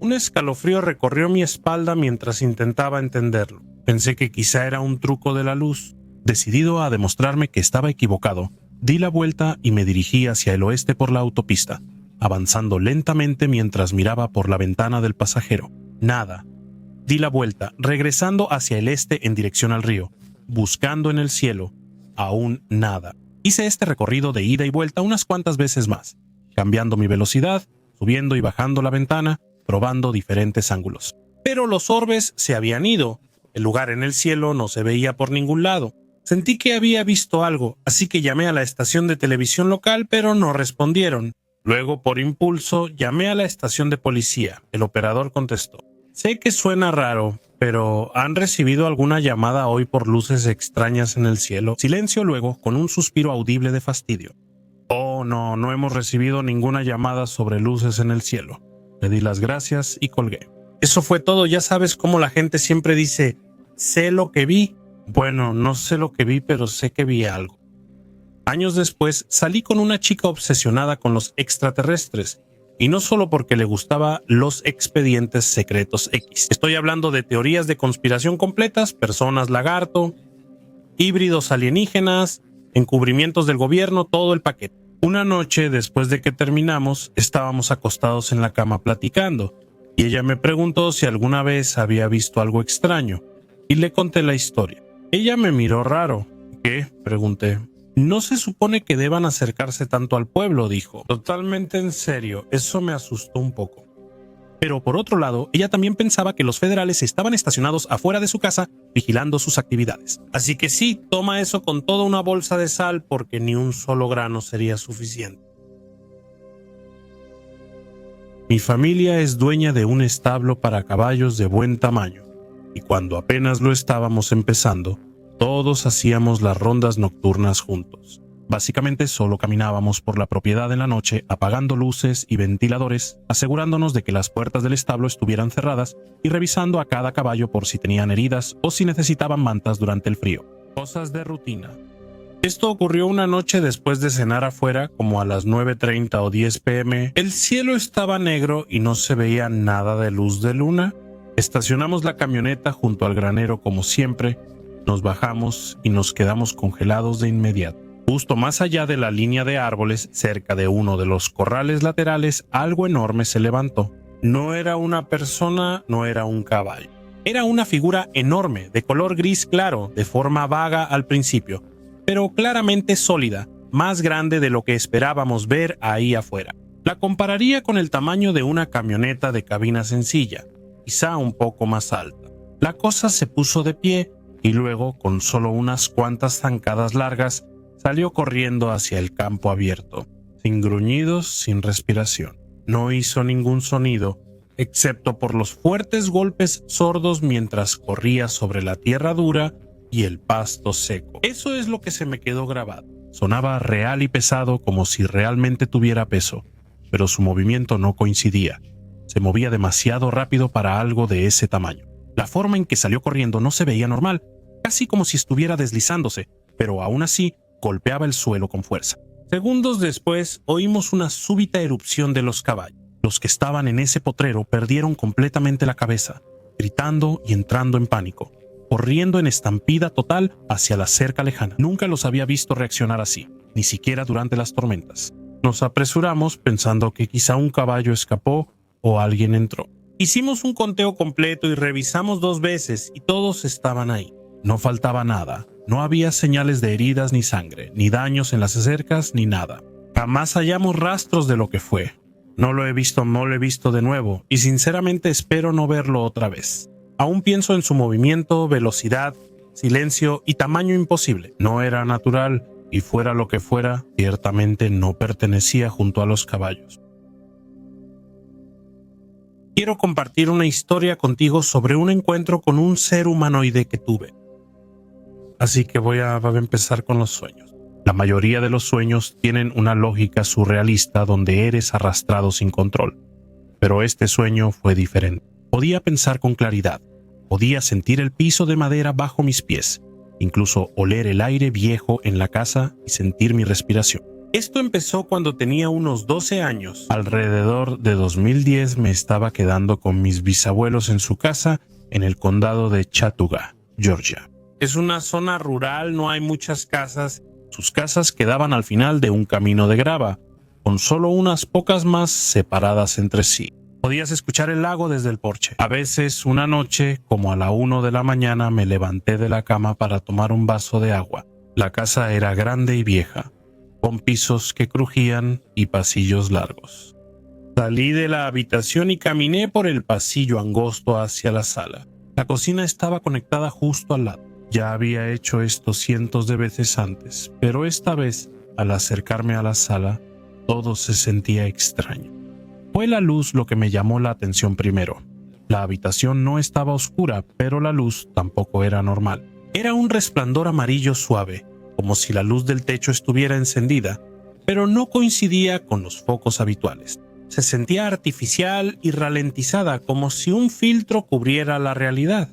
Un escalofrío recorrió mi espalda mientras intentaba entenderlo. Pensé que quizá era un truco de la luz. Decidido a demostrarme que estaba equivocado, di la vuelta y me dirigí hacia el oeste por la autopista, avanzando lentamente mientras miraba por la ventana del pasajero. Nada. Di la vuelta, regresando hacia el este en dirección al río, buscando en el cielo. Aún nada. Hice este recorrido de ida y vuelta unas cuantas veces más, cambiando mi velocidad, subiendo y bajando la ventana, probando diferentes ángulos. Pero los orbes se habían ido. El lugar en el cielo no se veía por ningún lado. Sentí que había visto algo, así que llamé a la estación de televisión local, pero no respondieron. Luego, por impulso, llamé a la estación de policía. El operador contestó: sé que suena raro, pero ¿han recibido alguna llamada hoy por luces extrañas en el cielo? Silencio luego, con un suspiro audible de fastidio. Oh, no hemos recibido ninguna llamada sobre luces en el cielo. Le di las gracias y colgué. Eso fue todo. Ya sabes cómo la gente siempre dice: sé lo que vi. Bueno, no sé lo que vi, pero sé que vi algo. Años después, salí con una chica obsesionada con los extraterrestres. Y no solo porque le gustaba los expedientes secretos X. Estoy hablando de teorías de conspiración completas, personas lagarto, híbridos alienígenas, encubrimientos del gobierno, todo el paquete. Una noche, después de que terminamos, estábamos acostados en la cama platicando, y ella me preguntó si alguna vez había visto algo extraño, y le conté la historia. Ella me miró raro. ¿Qué?, pregunté. No se supone que deban acercarse tanto al pueblo, dijo. Totalmente en serio, eso me asustó un poco. Pero por otro lado, ella también pensaba que los federales estaban estacionados afuera de su casa vigilando sus actividades. Así que sí, toma eso con toda una bolsa de sal porque ni un solo grano sería suficiente. Mi familia es dueña de un establo para caballos de buen tamaño, y cuando apenas lo estábamos empezando, todos hacíamos las rondas nocturnas juntos. Básicamente solo caminábamos por la propiedad en la noche apagando luces y ventiladores, asegurándonos de que las puertas del establo estuvieran cerradas y revisando a cada caballo por si tenían heridas o si necesitaban mantas durante el frío. Cosas de rutina. Esto ocurrió una noche después de cenar afuera, como a las 9:30 o 10 p.m. El cielo estaba negro y no se veía nada de luz de luna. Estacionamos la camioneta junto al granero como siempre. Nos bajamos y nos quedamos congelados de inmediato. Justo más allá de la línea de árboles, cerca de uno de los corrales laterales, algo enorme se levantó. No era una persona, no era un caballo. Era una figura enorme, de color gris claro, de forma vaga al principio, pero claramente sólida, más grande de lo que esperábamos ver ahí afuera. La compararía con el tamaño de una camioneta de cabina sencilla, quizá un poco más alta. La cosa se puso de pie y luego, con solo unas cuantas zancadas largas, salió corriendo hacia el campo abierto, sin gruñidos, sin respiración. No hizo ningún sonido, excepto por los fuertes golpes sordos mientras corría sobre la tierra dura y el pasto seco. Eso es lo que se me quedó grabado. Sonaba real y pesado, como si realmente tuviera peso, pero su movimiento no coincidía. Se movía demasiado rápido para algo de ese tamaño. La forma en que salió corriendo no se veía normal, casi como si estuviera deslizándose, pero aún así golpeaba el suelo con fuerza. Segundos después, oímos una súbita erupción de los caballos. Los que estaban en ese potrero perdieron completamente la cabeza, gritando y entrando en pánico, corriendo en estampida total hacia la cerca lejana. Nunca los había visto reaccionar así, ni siquiera durante las tormentas. Nos apresuramos pensando que quizá un caballo escapó o alguien entró. Hicimos un conteo completo y revisamos 2 veces y todos estaban ahí. No faltaba nada. No había señales de heridas ni sangre, ni daños en las cercas, ni nada. Jamás hallamos rastros de lo que fue. No lo he visto de nuevo y sinceramente espero no verlo otra vez. Aún pienso en su movimiento, velocidad, silencio y tamaño imposible. No era natural y fuera lo que fuera, ciertamente no pertenecía junto a los caballos. Quiero compartir una historia contigo sobre un encuentro con un ser humanoide que tuve. Así que voy a empezar con los sueños. La mayoría de los sueños tienen una lógica surrealista donde eres arrastrado sin control. Pero este sueño fue diferente. Podía pensar con claridad. Podía sentir el piso de madera bajo mis pies. Incluso oler el aire viejo en la casa y sentir mi respiración. Esto empezó cuando tenía unos 12 años. Alrededor de 2010 me estaba quedando con mis bisabuelos en su casa en el condado de Chattooga, Georgia. Es una zona rural, no hay muchas casas. Sus casas quedaban al final de un camino de grava, con solo unas pocas más separadas entre sí. Podías escuchar el lago desde el porche. A veces, una noche, como a la 1 de la mañana, me levanté de la cama para tomar un vaso de agua. La casa era grande y vieja, con pisos que crujían y pasillos largos. Salí de la habitación y caminé por el pasillo angosto hacia la sala. La cocina estaba conectada justo al lado. Ya había hecho esto cientos de veces antes, pero esta vez, al acercarme a la sala, todo se sentía extraño. Fue la luz lo que me llamó la atención primero. La habitación no estaba oscura, pero la luz tampoco era normal. Era un resplandor amarillo suave, como si la luz del techo estuviera encendida, pero no coincidía con los focos habituales. Se sentía artificial y ralentizada, como si un filtro cubriera la realidad.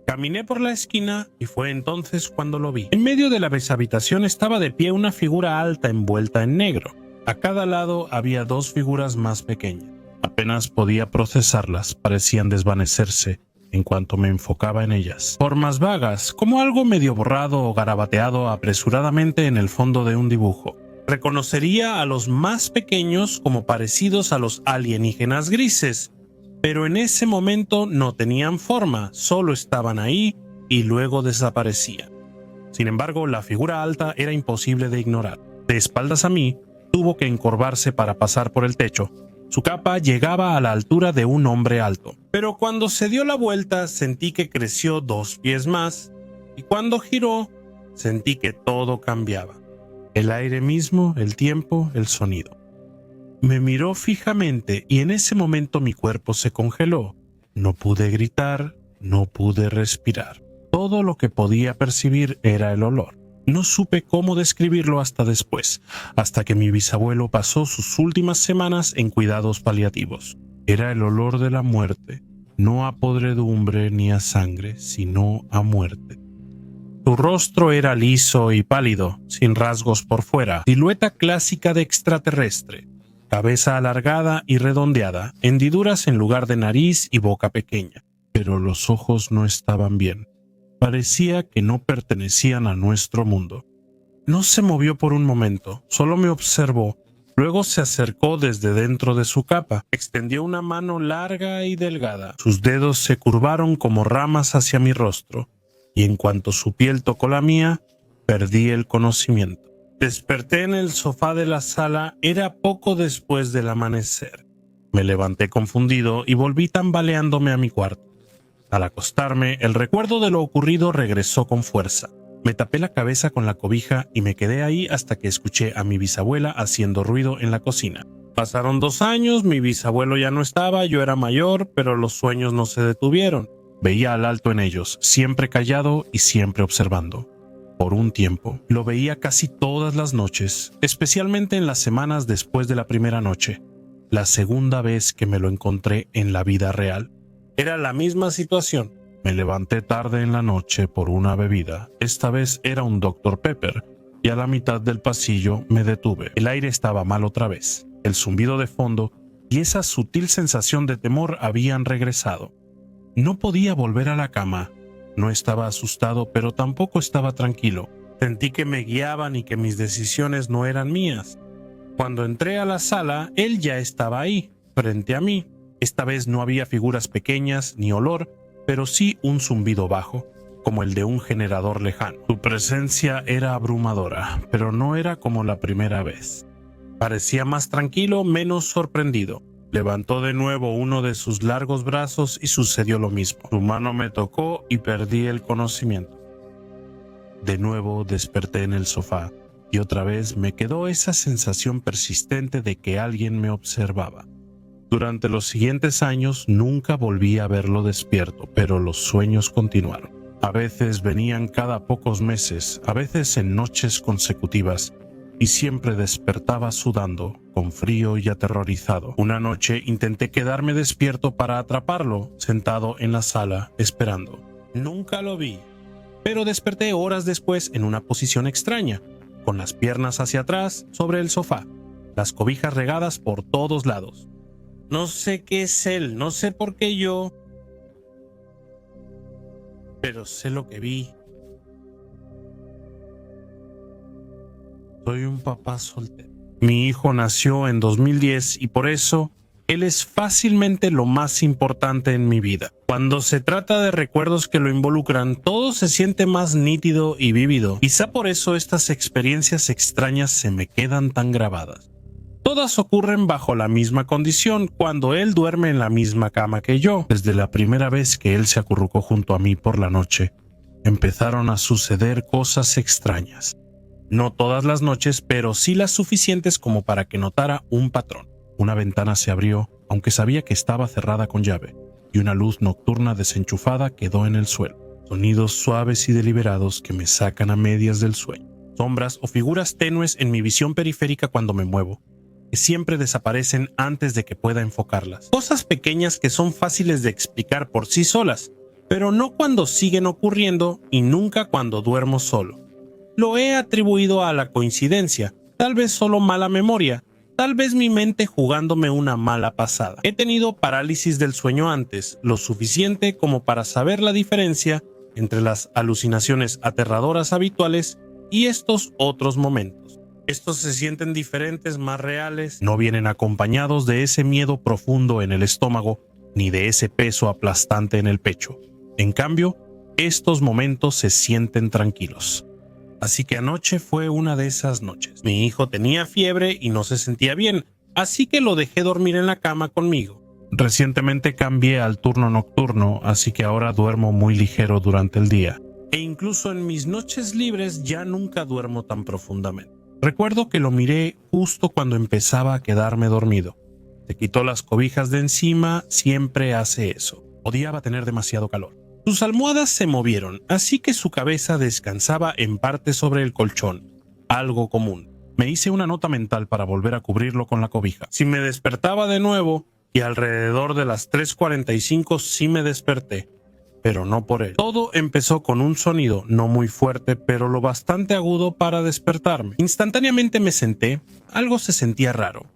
Caminé por la esquina y fue entonces cuando lo vi. En medio de la habitación estaba de pie una figura alta envuelta en negro. A cada lado había 2 figuras más pequeñas. Apenas podía procesarlas, parecían desvanecerse en cuanto me enfocaba en ellas. Formas vagas, como algo medio borrado o garabateado apresuradamente en el fondo de un dibujo. Reconocería a los más pequeños como parecidos a los alienígenas grises, pero en ese momento no tenían forma, solo estaban ahí y luego desaparecían. Sin embargo, la figura alta era imposible de ignorar. De espaldas a mí, tuvo que encorvarse para pasar por el techo. Su capa llegaba a la altura de un hombre alto. Pero cuando se dio la vuelta, sentí que creció 2 pies más, y cuando giró, sentí que todo cambiaba. El aire mismo, el tiempo, el sonido. Me miró fijamente y en ese momento mi cuerpo se congeló. No pude gritar, no pude respirar. Todo lo que podía percibir era el olor. No supe cómo describirlo hasta después, hasta que mi bisabuelo pasó sus últimas semanas en cuidados paliativos. Era el olor de la muerte, no a podredumbre ni a sangre, sino a muerte. Su rostro era liso y pálido, sin rasgos por fuera, silueta clásica de extraterrestre. Cabeza alargada y redondeada, hendiduras en lugar de nariz y boca pequeña. Pero los ojos no estaban bien. Parecía que no pertenecían a nuestro mundo. No se movió por un momento, solo me observó Luego se acercó desde dentro de su capa, extendió una mano larga y delgada. Sus dedos se curvaron como ramas hacia mi rostro, y en cuanto su piel tocó la mía, perdí el conocimiento. Desperté en el sofá de la sala, era poco después del amanecer. Me levanté confundido y volví tambaleándome a mi cuarto. Al acostarme, el recuerdo de lo ocurrido regresó con fuerza. Me tapé la cabeza con la cobija y me quedé ahí hasta que escuché a mi bisabuela haciendo ruido en la cocina. Pasaron 2 años, mi bisabuelo ya no estaba, yo era mayor, pero los sueños no se detuvieron. Veía al alto en ellos, siempre callado y siempre observando. Por un tiempo, lo veía casi todas las noches, especialmente en las semanas después de la primera noche, la segunda vez que me lo encontré en la vida real. Era la misma situación. Me levanté tarde en la noche por una bebida. Esta vez era un Dr. Pepper, y a la mitad del pasillo me detuve. El aire estaba mal otra vez. El zumbido de fondo y esa sutil sensación de temor habían regresado. No podía volver a la cama. No estaba asustado, pero tampoco estaba tranquilo. Sentí que me guiaban y que mis decisiones no eran mías. Cuando entré a la sala, él ya estaba ahí, frente a mí. Esta vez no había figuras pequeñas ni olor, pero sí un zumbido bajo, como el de un generador lejano. Su presencia era abrumadora, pero no era como la primera vez. Parecía más tranquilo, menos sorprendido. Levantó de nuevo uno de sus largos brazos y sucedió lo mismo. Su mano me tocó y perdí el conocimiento. De nuevo desperté en el sofá y otra vez me quedó esa sensación persistente de que alguien me observaba. Durante los siguientes años nunca volví a verlo despierto, pero los sueños continuaron. A veces venían cada pocos meses, a veces en noches consecutivas, y siempre despertaba sudando, con frío y aterrorizado. Una noche intenté quedarme despierto para atraparlo, sentado en la sala, esperando. Nunca lo vi, pero desperté horas después en una posición extraña, con las piernas hacia atrás sobre el sofá, las cobijas regadas por todos lados. No sé qué es él, no sé por qué yo, pero sé lo que vi. Soy un papá soltero. Mi hijo nació en 2010 y por eso él es fácilmente lo más importante en mi vida. Cuando se trata de recuerdos que lo involucran, todo se siente más nítido y vívido. Quizá por eso estas experiencias extrañas se me quedan tan grabadas. Todas ocurren bajo la misma condición, cuando él duerme en la misma cama que yo. Desde la primera vez que él se acurrucó junto a mí por la noche, empezaron a suceder cosas extrañas. No todas las noches, pero sí las suficientes como para que notara un patrón. Una ventana se abrió, aunque sabía que estaba cerrada con llave, y una luz nocturna desenchufada quedó en el suelo. Sonidos suaves y deliberados que me sacan a medias del sueño. Sombras o figuras tenues en mi visión periférica cuando me muevo, que siempre desaparecen antes de que pueda enfocarlas. Cosas pequeñas que son fáciles de explicar por sí solas, pero no cuando siguen ocurriendo y nunca cuando duermo solo. Lo he atribuido a la coincidencia, tal vez solo mala memoria, tal vez mi mente jugándome una mala pasada. He tenido parálisis del sueño antes, lo suficiente como para saber la diferencia entre las alucinaciones aterradoras habituales y estos otros momentos. Estos se sienten diferentes, más reales, no vienen acompañados de ese miedo profundo en el estómago ni de ese peso aplastante en el pecho. En cambio, estos momentos se sienten tranquilos. Así que anoche fue una de esas noches. Mi hijo tenía fiebre y no se sentía bien, así que lo dejé dormir en la cama conmigo. Recientemente cambié al turno nocturno, así que ahora duermo muy ligero durante el día. E incluso en mis noches libres ya nunca duermo tan profundamente. Recuerdo que lo miré justo cuando empezaba a quedarme dormido. Se quitó las cobijas de encima, siempre hace eso. Odiaba tener demasiado calor. Sus almohadas se movieron, así que su cabeza descansaba en parte sobre el colchón, algo común. Me hice una nota mental para volver a cubrirlo con la cobija. Si me despertaba de nuevo, y alrededor de las 3:45 sí me desperté, pero no por él. Todo empezó con un sonido no muy fuerte, pero lo bastante agudo para despertarme. Instantáneamente me senté, algo se sentía raro.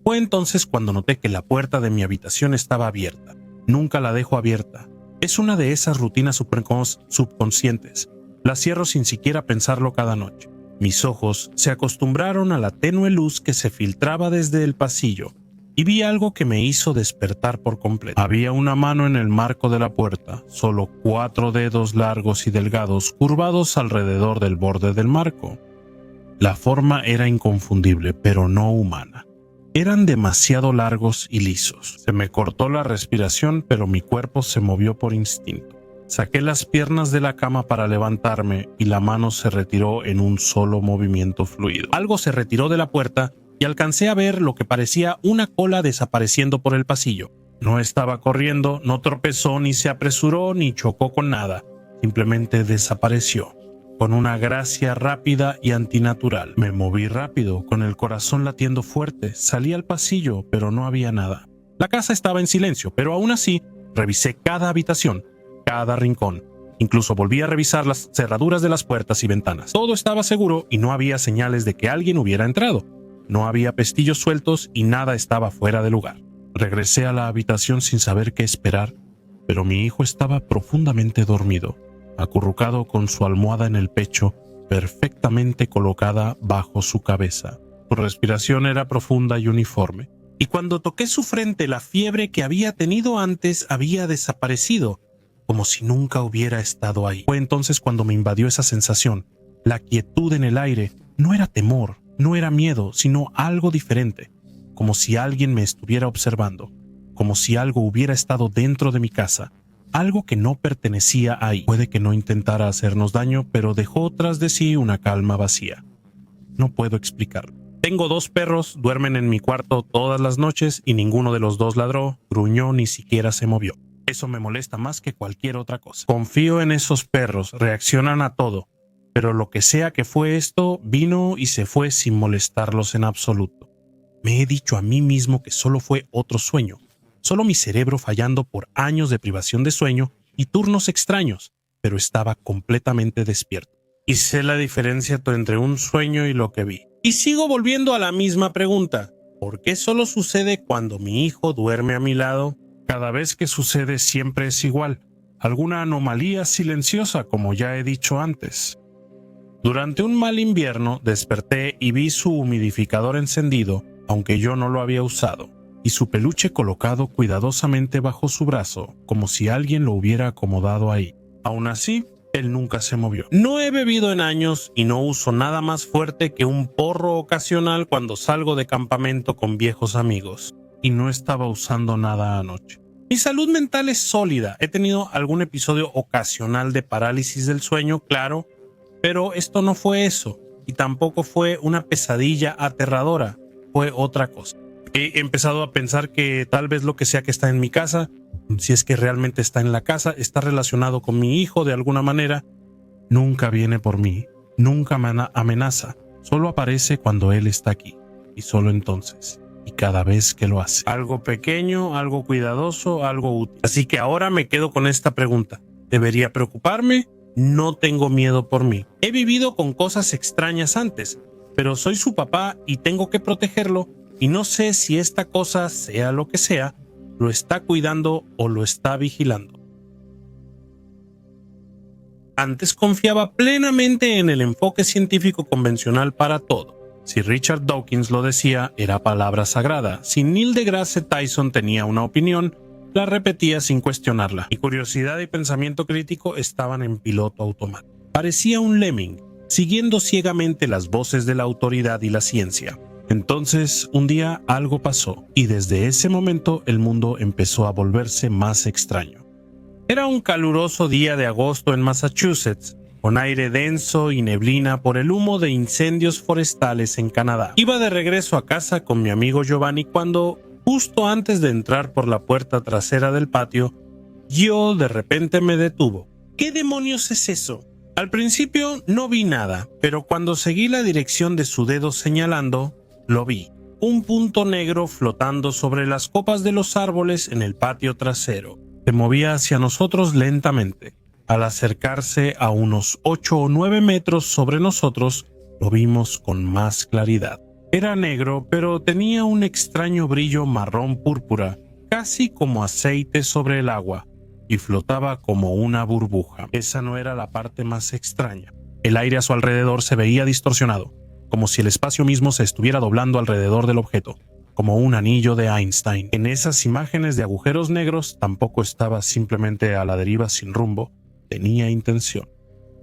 Fue entonces cuando noté que la puerta de mi habitación estaba abierta. Nunca la dejo abierta. Es una de esas rutinas subconscientes. La cierro sin siquiera pensarlo cada noche. Mis ojos se acostumbraron a la tenue luz que se filtraba desde el pasillo y vi algo que me hizo despertar por completo. Había una mano en el marco de la puerta, solo 4 dedos largos y delgados curvados alrededor del borde del marco. La forma era inconfundible, pero no humana. Eran demasiado largos y lisos. Se me cortó la respiración, pero mi cuerpo se movió por instinto. Saqué las piernas de la cama para levantarme y la mano se retiró en un solo movimiento fluido. Algo se retiró de la puerta y alcancé a ver lo que parecía una cola desapareciendo por el pasillo. No estaba corriendo, no tropezó, ni se apresuró, ni chocó con nada. Simplemente desapareció, con una gracia rápida y antinatural. Me moví rápido, con el corazón latiendo fuerte. Salí al pasillo, pero no había nada. La casa estaba en silencio, pero aún así revisé cada habitación, cada rincón. Incluso volví a revisar las cerraduras de las puertas y ventanas. Todo estaba seguro y no había señales de que alguien hubiera entrado. No había pestillos sueltos y nada estaba fuera de lugar. Regresé a la habitación sin saber qué esperar, pero mi hijo estaba profundamente dormido, acurrucado con su almohada en el pecho, perfectamente colocada bajo su cabeza. Su respiración era profunda y uniforme, y cuando toqué su frente, la fiebre que había tenido antes había desaparecido, como si nunca hubiera estado ahí. Fue entonces cuando me invadió esa sensación. La quietud en el aire no era temor, no era miedo, sino algo diferente, como si alguien me estuviera observando, como si algo hubiera estado dentro de mi casa, algo que no pertenecía ahí. Puede que no intentara hacernos daño, pero dejó tras de sí una calma vacía. No puedo explicarlo. Tengo 2 perros, duermen en mi cuarto todas las noches y ninguno de los 2 ladró, gruñó, ni siquiera se movió. Eso me molesta más que cualquier otra cosa. Confío en esos perros, reaccionan a todo, pero lo que sea que fue esto, vino y se fue sin molestarlos en absoluto. Me he dicho a mí mismo que solo fue otro sueño, solo mi cerebro fallando por años de privación de sueño y turnos extraños, pero estaba completamente despierto. Y sé la diferencia entre un sueño y lo que vi. Y sigo volviendo a la misma pregunta. ¿Por qué solo sucede cuando mi hijo duerme a mi lado? Cada vez que sucede siempre es igual. Alguna anomalía silenciosa, como ya he dicho antes. Durante un mal invierno desperté y vi su humidificador encendido, aunque yo no lo había usado, y su peluche colocado cuidadosamente bajo su brazo, como si alguien lo hubiera acomodado ahí. Aún así, él nunca se movió. No he bebido en años y no uso nada más fuerte que un porro ocasional cuando salgo de campamento con viejos amigos, y no estaba usando nada anoche. Mi salud mental es sólida. He tenido algún episodio ocasional de parálisis del sueño, claro, pero esto no fue eso, y tampoco fue una pesadilla aterradora, fue otra cosa. He empezado a pensar que tal vez lo que sea que está en mi casa, si es que realmente está en la casa, está relacionado con mi hijo de alguna manera. Nunca viene por mí, nunca me amenaza, solo aparece cuando él está aquí, y solo entonces, y cada vez que lo hace. Algo pequeño, algo cuidadoso, algo útil. Así que ahora me quedo con esta pregunta. ¿Debería preocuparme? No tengo miedo por mí. He vivido con cosas extrañas antes, pero soy su papá y tengo que protegerlo, y no sé si esta cosa, sea lo que sea, lo está cuidando o lo está vigilando. Antes confiaba plenamente en el enfoque científico convencional para todo. Si Richard Dawkins lo decía, era palabra sagrada. Si Neil deGrasse Tyson tenía una opinión, la repetía sin cuestionarla. Mi curiosidad y pensamiento crítico estaban en piloto automático. Parecía un lemming, siguiendo ciegamente las voces de la autoridad y la ciencia. Entonces, un día algo pasó, y desde ese momento el mundo empezó a volverse más extraño. Era un caluroso día de agosto en Massachusetts, con aire denso y neblina por el humo de incendios forestales en Canadá. Iba de regreso a casa con mi amigo Giovanni cuando, justo antes de entrar por la puerta trasera del patio, yo de repente me detuvo. ¿Qué demonios es eso? Al principio no vi nada, pero cuando seguí la dirección de su dedo señalando, lo vi. Un punto negro flotando sobre las copas de los árboles en el patio trasero. Se movía hacia nosotros lentamente. Al acercarse a unos 8 o 9 metros sobre nosotros, lo vimos con más claridad. Era negro, pero tenía un extraño brillo marrón púrpura, casi como aceite sobre el agua, y flotaba como una burbuja. Esa no era la parte más extraña. El aire a su alrededor se veía distorsionado, como si el espacio mismo se estuviera doblando alrededor del objeto, como un anillo de Einstein. En esas imágenes de agujeros negros tampoco estaba simplemente a la deriva sin rumbo, tenía intención.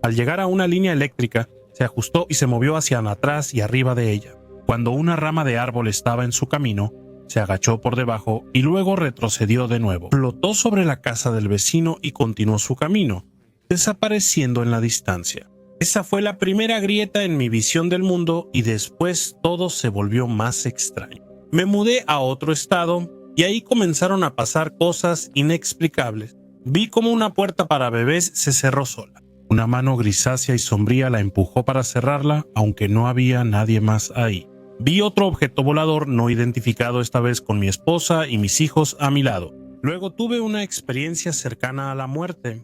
Al llegar a una línea eléctrica, se ajustó y se movió hacia atrás y arriba de ella. Cuando una rama de árbol estaba en su camino, se agachó por debajo y luego retrocedió de nuevo. Flotó sobre la casa del vecino y continuó su camino, desapareciendo en la distancia. Esa fue la primera grieta en mi visión del mundo y después todo se volvió más extraño. Me mudé a otro estado y ahí comenzaron a pasar cosas inexplicables. Vi como una puerta para bebés se cerró sola. Una mano grisácea y sombría la empujó para cerrarla, aunque no había nadie más ahí. Vi otro objeto volador no identificado, esta vez con mi esposa y mis hijos a mi lado. Luego tuve una experiencia cercana a la muerte.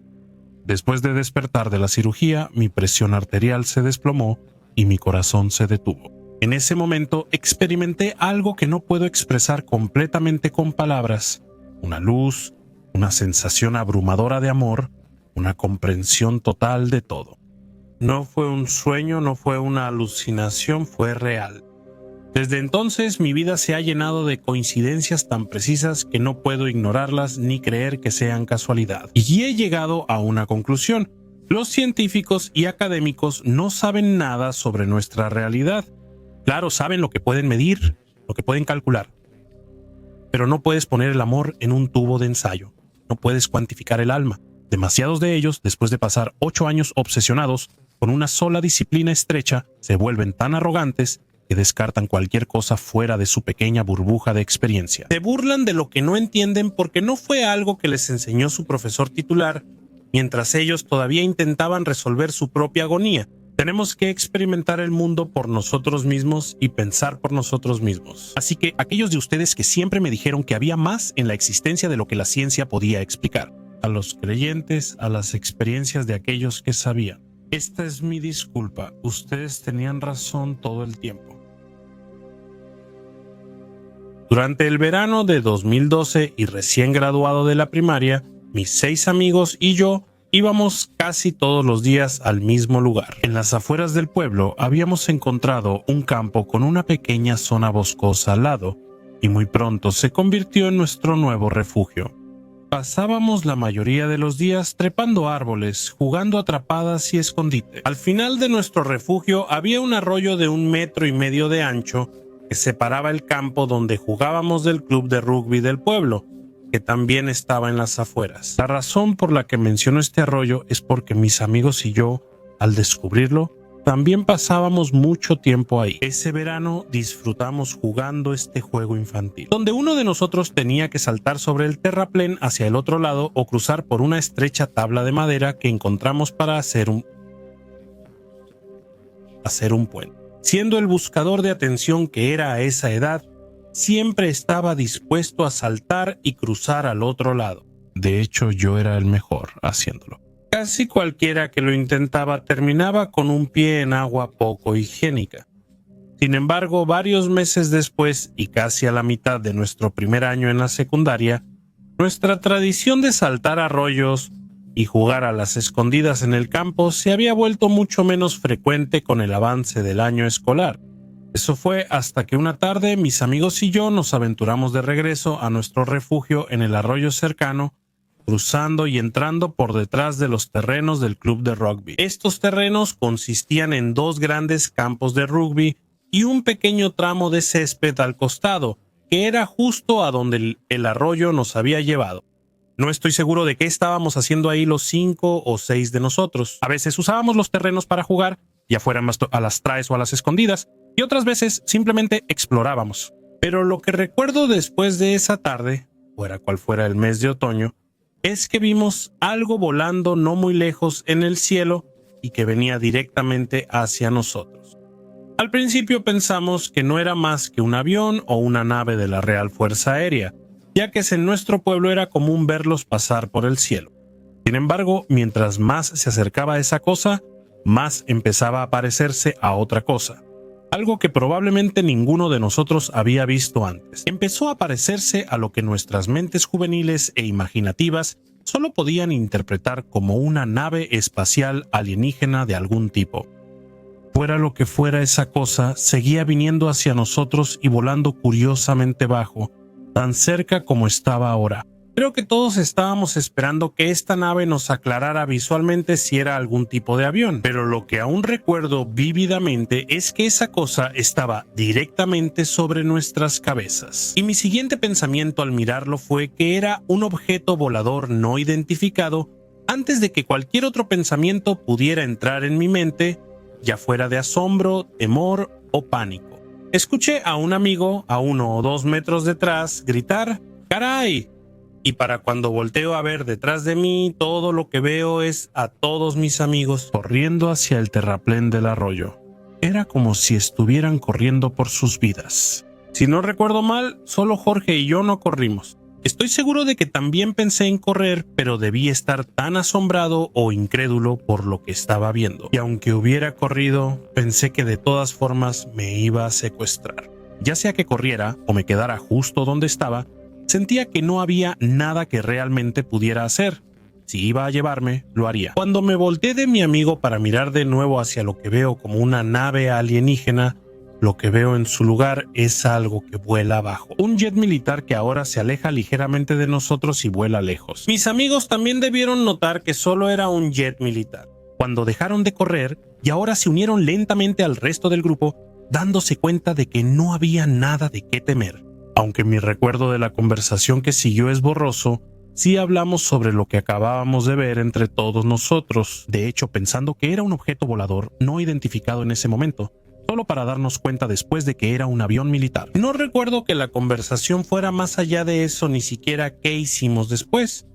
Después de despertar de la cirugía, mi presión arterial se desplomó y mi corazón se detuvo. En ese momento experimenté algo que no puedo expresar completamente con palabras. Una luz, una sensación abrumadora de amor, una comprensión total de todo. No fue un sueño, no fue una alucinación, fue real. Desde entonces mi vida se ha llenado de coincidencias tan precisas que no puedo ignorarlas ni creer que sean casualidad. Y he llegado a una conclusión. Los científicos y académicos no saben nada sobre nuestra realidad. Claro, saben lo que pueden medir, lo que pueden calcular. Pero no puedes poner el amor en un tubo de ensayo. No puedes cuantificar el alma. Demasiados de ellos, después de pasar 8 años obsesionados con una sola disciplina estrecha, se vuelven tan arrogantes que descartan cualquier cosa fuera de su pequeña burbuja de experiencia. Se burlan de lo que no entienden porque no fue algo que les enseñó su profesor titular, mientras ellos todavía intentaban resolver su propia agonía. Tenemos que experimentar el mundo por nosotros mismos y pensar por nosotros mismos. Así que aquellos de ustedes que siempre me dijeron que había más en la existencia de lo que la ciencia podía explicar, a los creyentes, a las experiencias de aquellos que sabían. Esta es mi disculpa, ustedes tenían razón todo el tiempo. Durante el verano de 2012 y recién graduado de la primaria, mis 6 amigos y yo íbamos casi todos los días al mismo lugar. En las afueras del pueblo habíamos encontrado un campo con una pequeña zona boscosa al lado, y muy pronto se convirtió en nuestro nuevo refugio. Pasábamos la mayoría de los días trepando árboles, jugando atrapadas y escondite. Al final de nuestro refugio había un arroyo de 1,5 metros de ancho que separaba el campo donde jugábamos del club de rugby del pueblo, que también estaba en las afueras. La razón por la que menciono este arroyo es porque mis amigos y yo, al descubrirlo, también pasábamos mucho tiempo ahí. Ese verano disfrutamos jugando este juego infantil, donde uno de nosotros tenía que saltar sobre el terraplén hacia el otro lado o cruzar por una estrecha tabla de madera que encontramos para hacer un puente. Siendo el buscador de atención que era a esa edad, siempre estaba dispuesto a saltar y cruzar al otro lado. De hecho, yo era el mejor haciéndolo. Casi cualquiera que lo intentaba terminaba con un pie en agua poco higiénica. Sin embargo, varios meses después y casi a la mitad de nuestro primer año en la secundaria, nuestra tradición de saltar arroyos y jugar a las escondidas en el campo se había vuelto mucho menos frecuente con el avance del año escolar. Eso fue hasta que una tarde mis amigos y yo nos aventuramos de regreso a nuestro refugio en el arroyo cercano, cruzando y entrando por detrás de los terrenos del club de rugby. Estos terrenos consistían en 2 grandes campos de rugby y un pequeño tramo de césped al costado, que era justo a donde el arroyo nos había llevado. No estoy seguro de qué estábamos haciendo ahí los 5 o 6 de nosotros. A veces usábamos los terrenos para jugar, ya fueran a las traes o a las escondidas, y otras veces simplemente explorábamos. Pero lo que recuerdo después de esa tarde, fuera cual fuera el mes de otoño, es que vimos algo volando no muy lejos en el cielo y que venía directamente hacia nosotros. Al principio pensamos que no era más que un avión o una nave de la Real Fuerza Aérea, ya que en nuestro pueblo era común verlos pasar por el cielo. Sin embargo, mientras más se acercaba a esa cosa, más empezaba a parecerse a otra cosa. Algo que probablemente ninguno de nosotros había visto antes. Empezó a parecerse a lo que nuestras mentes juveniles e imaginativas solo podían interpretar como una nave espacial alienígena de algún tipo. Fuera lo que fuera esa cosa, seguía viniendo hacia nosotros y volando curiosamente bajo, tan cerca como estaba ahora. Creo que todos estábamos esperando que esta nave nos aclarara visualmente si era algún tipo de avión, pero lo que aún recuerdo vívidamente es que esa cosa estaba directamente sobre nuestras cabezas. Y mi siguiente pensamiento al mirarlo fue que era un objeto volador no identificado antes de que cualquier otro pensamiento pudiera entrar en mi mente, ya fuera de asombro, temor o pánico. Escuché a un amigo a 1 o 2 metros detrás gritar ¡caray! Y para cuando volteo a ver detrás de mí, todo lo que veo es a todos mis amigos corriendo hacia el terraplén del arroyo. Era como si estuvieran corriendo por sus vidas. Si no recuerdo mal, solo Jorge y yo no corrimos. Estoy seguro de que también pensé en correr, pero debí estar tan asombrado o incrédulo por lo que estaba viendo. Y aunque hubiera corrido, pensé que de todas formas me iba a secuestrar. Ya sea que corriera o me quedara justo donde estaba, sentía que no había nada que realmente pudiera hacer. Si iba a llevarme, lo haría. Cuando me volteé de mi amigo para mirar de nuevo hacia lo que veo como una nave alienígena, lo que veo en su lugar es algo que vuela abajo. Un jet militar que ahora se aleja ligeramente de nosotros y vuela lejos. Mis amigos también debieron notar que solo era un jet militar, cuando dejaron de correr y ahora se unieron lentamente al resto del grupo, dándose cuenta de que no había nada de qué temer. Aunque mi recuerdo de la conversación que siguió es borroso, sí hablamos sobre lo que acabábamos de ver entre todos nosotros, de hecho pensando que era un objeto volador no identificado en ese momento, solo para darnos cuenta después de que era un avión militar. No recuerdo que la conversación fuera más allá de eso, ni siquiera qué hicimos después.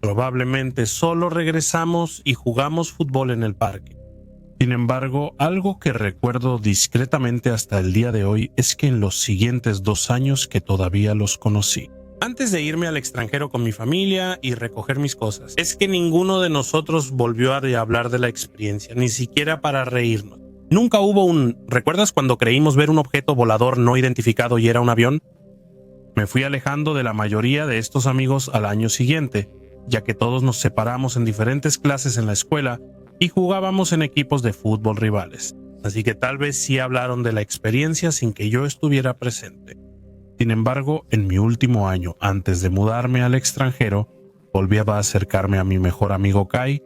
Probablemente solo regresamos y jugamos fútbol en el parque. Sin embargo, algo que recuerdo discretamente hasta el día de hoy es que en los siguientes 2 años que todavía los conocí, antes de irme al extranjero con mi familia y recoger mis cosas, es que ninguno de nosotros volvió a hablar de la experiencia, ni siquiera para reírnos. Nunca hubo ¿recuerdas cuando creímos ver un objeto volador no identificado y era un avión? Me fui alejando de la mayoría de estos amigos al año siguiente, ya que todos nos separamos en diferentes clases en la escuela y jugábamos en equipos de fútbol rivales, así que tal vez sí hablaron de la experiencia sin que yo estuviera presente. Sin embargo, en mi último año antes de mudarme al extranjero, volví a acercarme a mi mejor amigo Kai,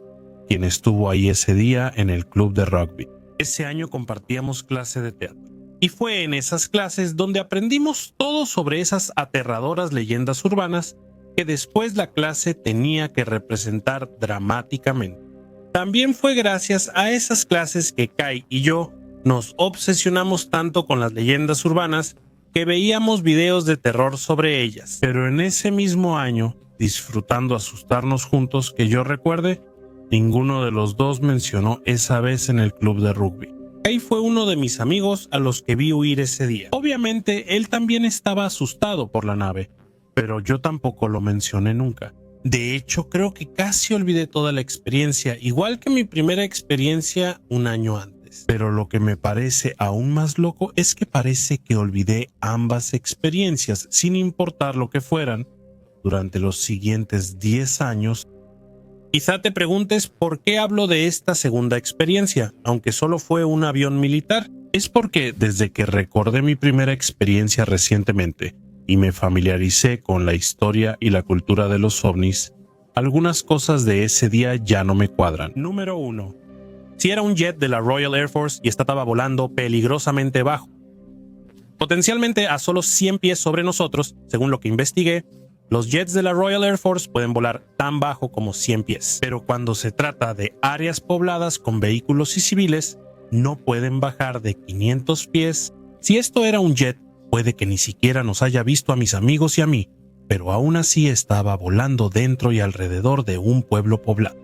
quien estuvo ahí ese día en el club de rugby. Ese año compartíamos clase de teatro, y fue en esas clases donde aprendimos todo sobre esas aterradoras leyendas urbanas que después la clase tenía que representar dramáticamente. También fue gracias a esas clases que Kai y yo nos obsesionamos tanto con las leyendas urbanas que veíamos videos de terror sobre ellas. Pero en ese mismo año, disfrutando asustarnos juntos, que yo recuerde, ninguno de los dos mencionó esa vez en el club de rugby. Kai fue uno de mis amigos a los que vi huir ese día. Obviamente, él también estaba asustado por la nave, pero yo tampoco lo mencioné nunca. De hecho, creo que casi olvidé toda la experiencia, igual que mi primera experiencia un año antes. Pero lo que me parece aún más loco es que parece que olvidé ambas experiencias, sin importar lo que fueran, durante los siguientes 10 años. Quizá te preguntes por qué hablo de esta segunda experiencia, aunque solo fue un avión militar. Es porque desde que recordé mi primera experiencia recientemente, y me familiaricé con la historia y la cultura de los ovnis, algunas cosas de ese día ya no me cuadran. Número 1. Si era un jet de la Royal Air Force y estaba volando peligrosamente bajo, potencialmente a solo 100 pies sobre nosotros, según lo que investigué, los jets de la Royal Air Force pueden volar tan bajo como 100 pies, pero cuando se trata de áreas pobladas con vehículos y civiles, no pueden bajar de 500 pies. Si esto era un jet, puede que ni siquiera nos haya visto a mis amigos y a mí, pero aún así estaba volando dentro y alrededor de un pueblo poblado.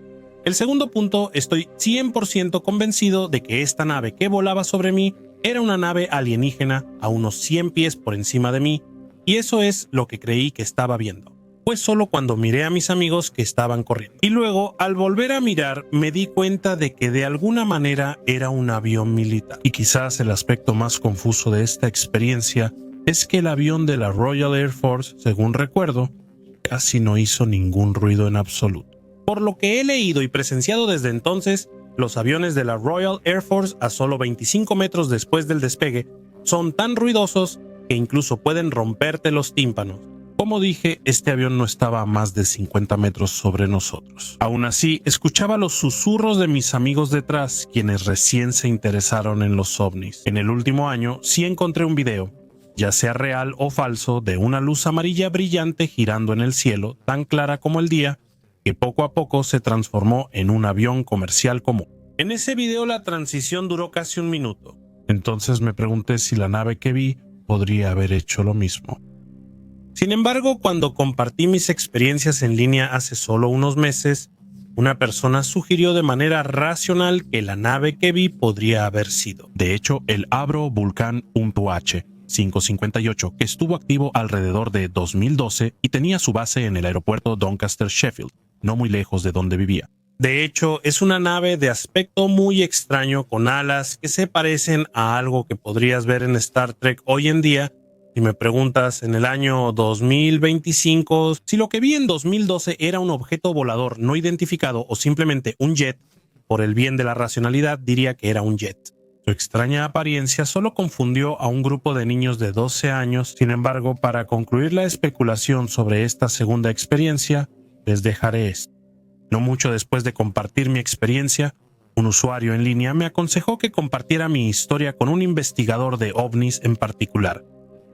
El segundo punto, estoy 100% convencido de que esta nave que volaba sobre mí era una nave alienígena a unos 100 pies por encima de mí, y eso es lo que creí que estaba viendo. Fue solo cuando miré a mis amigos que estaban corriendo. Y luego, al volver a mirar, me di cuenta de que de alguna manera era un avión militar. Y quizás el aspecto más confuso de esta experiencia es que el avión de la Royal Air Force, según recuerdo, casi no hizo ningún ruido en absoluto. Por lo que he leído y presenciado desde entonces, los aviones de la Royal Air Force a solo 25 metros después del despegue son tan ruidosos que incluso pueden romperte los tímpanos. Como dije, este avión no estaba a más de 50 metros sobre nosotros. Aún así, escuchaba los susurros de mis amigos detrás, quienes recién se interesaron en los ovnis. En el último año, sí encontré un video, ya sea real o falso, de una luz amarilla brillante girando en el cielo, tan clara como el día, que poco a poco se transformó en un avión comercial común. En ese video la transición duró casi un minuto. Entonces me pregunté si la nave que vi podría haber hecho lo mismo. Sin embargo, cuando compartí mis experiencias en línea hace solo unos meses, una persona sugirió de manera racional que la nave que vi podría haber sido, de hecho, el Avro Vulcan 1H 558, que estuvo activo alrededor de 2012 y tenía su base en el aeropuerto Doncaster, Sheffield, no muy lejos de donde vivía. De hecho, es una nave de aspecto muy extraño con alas que se parecen a algo que podrías ver en Star Trek hoy en día. Si me preguntas en el año 2025 si lo que vi en 2012 era un objeto volador no identificado o simplemente un jet, por el bien de la racionalidad diría que era un jet. Su extraña apariencia solo confundió a un grupo de niños de 12 años. Sin embargo, para concluir la especulación sobre esta segunda experiencia, les dejaré esto. No mucho después de compartir mi experiencia, un usuario en línea me aconsejó que compartiera mi historia con un investigador de ovnis en particular,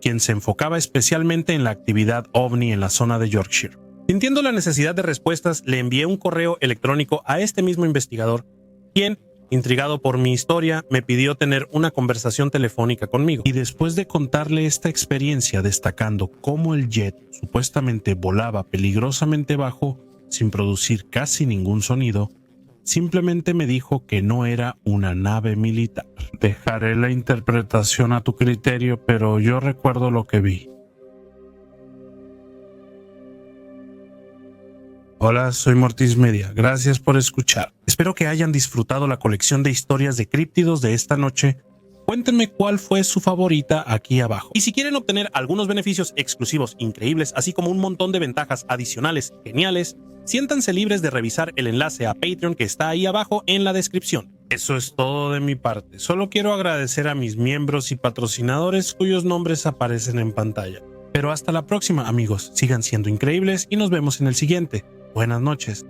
quien se enfocaba especialmente en la actividad ovni en la zona de Yorkshire. Sintiendo la necesidad de respuestas, le envié un correo electrónico a este mismo investigador, quien, intrigado por mi historia, me pidió tener una conversación telefónica conmigo. Y después de contarle esta experiencia destacando cómo el jet supuestamente volaba peligrosamente bajo, sin producir casi ningún sonido, simplemente me dijo que no era una nave militar. Dejaré la interpretación a tu criterio, pero yo recuerdo lo que vi. Hola, soy Mortis Media. Gracias por escuchar. Espero que hayan disfrutado la colección de historias de críptidos de esta noche. Cuéntenme cuál fue su favorita aquí abajo. Y si quieren obtener algunos beneficios exclusivos increíbles, así como un montón de ventajas adicionales geniales, siéntanse libres de revisar el enlace a Patreon que está ahí abajo en la descripción. Eso es todo de mi parte. Solo quiero agradecer a mis miembros y patrocinadores cuyos nombres aparecen en pantalla. Pero hasta la próxima, amigos. Sigan siendo increíbles y nos vemos en el siguiente. Buenas noches.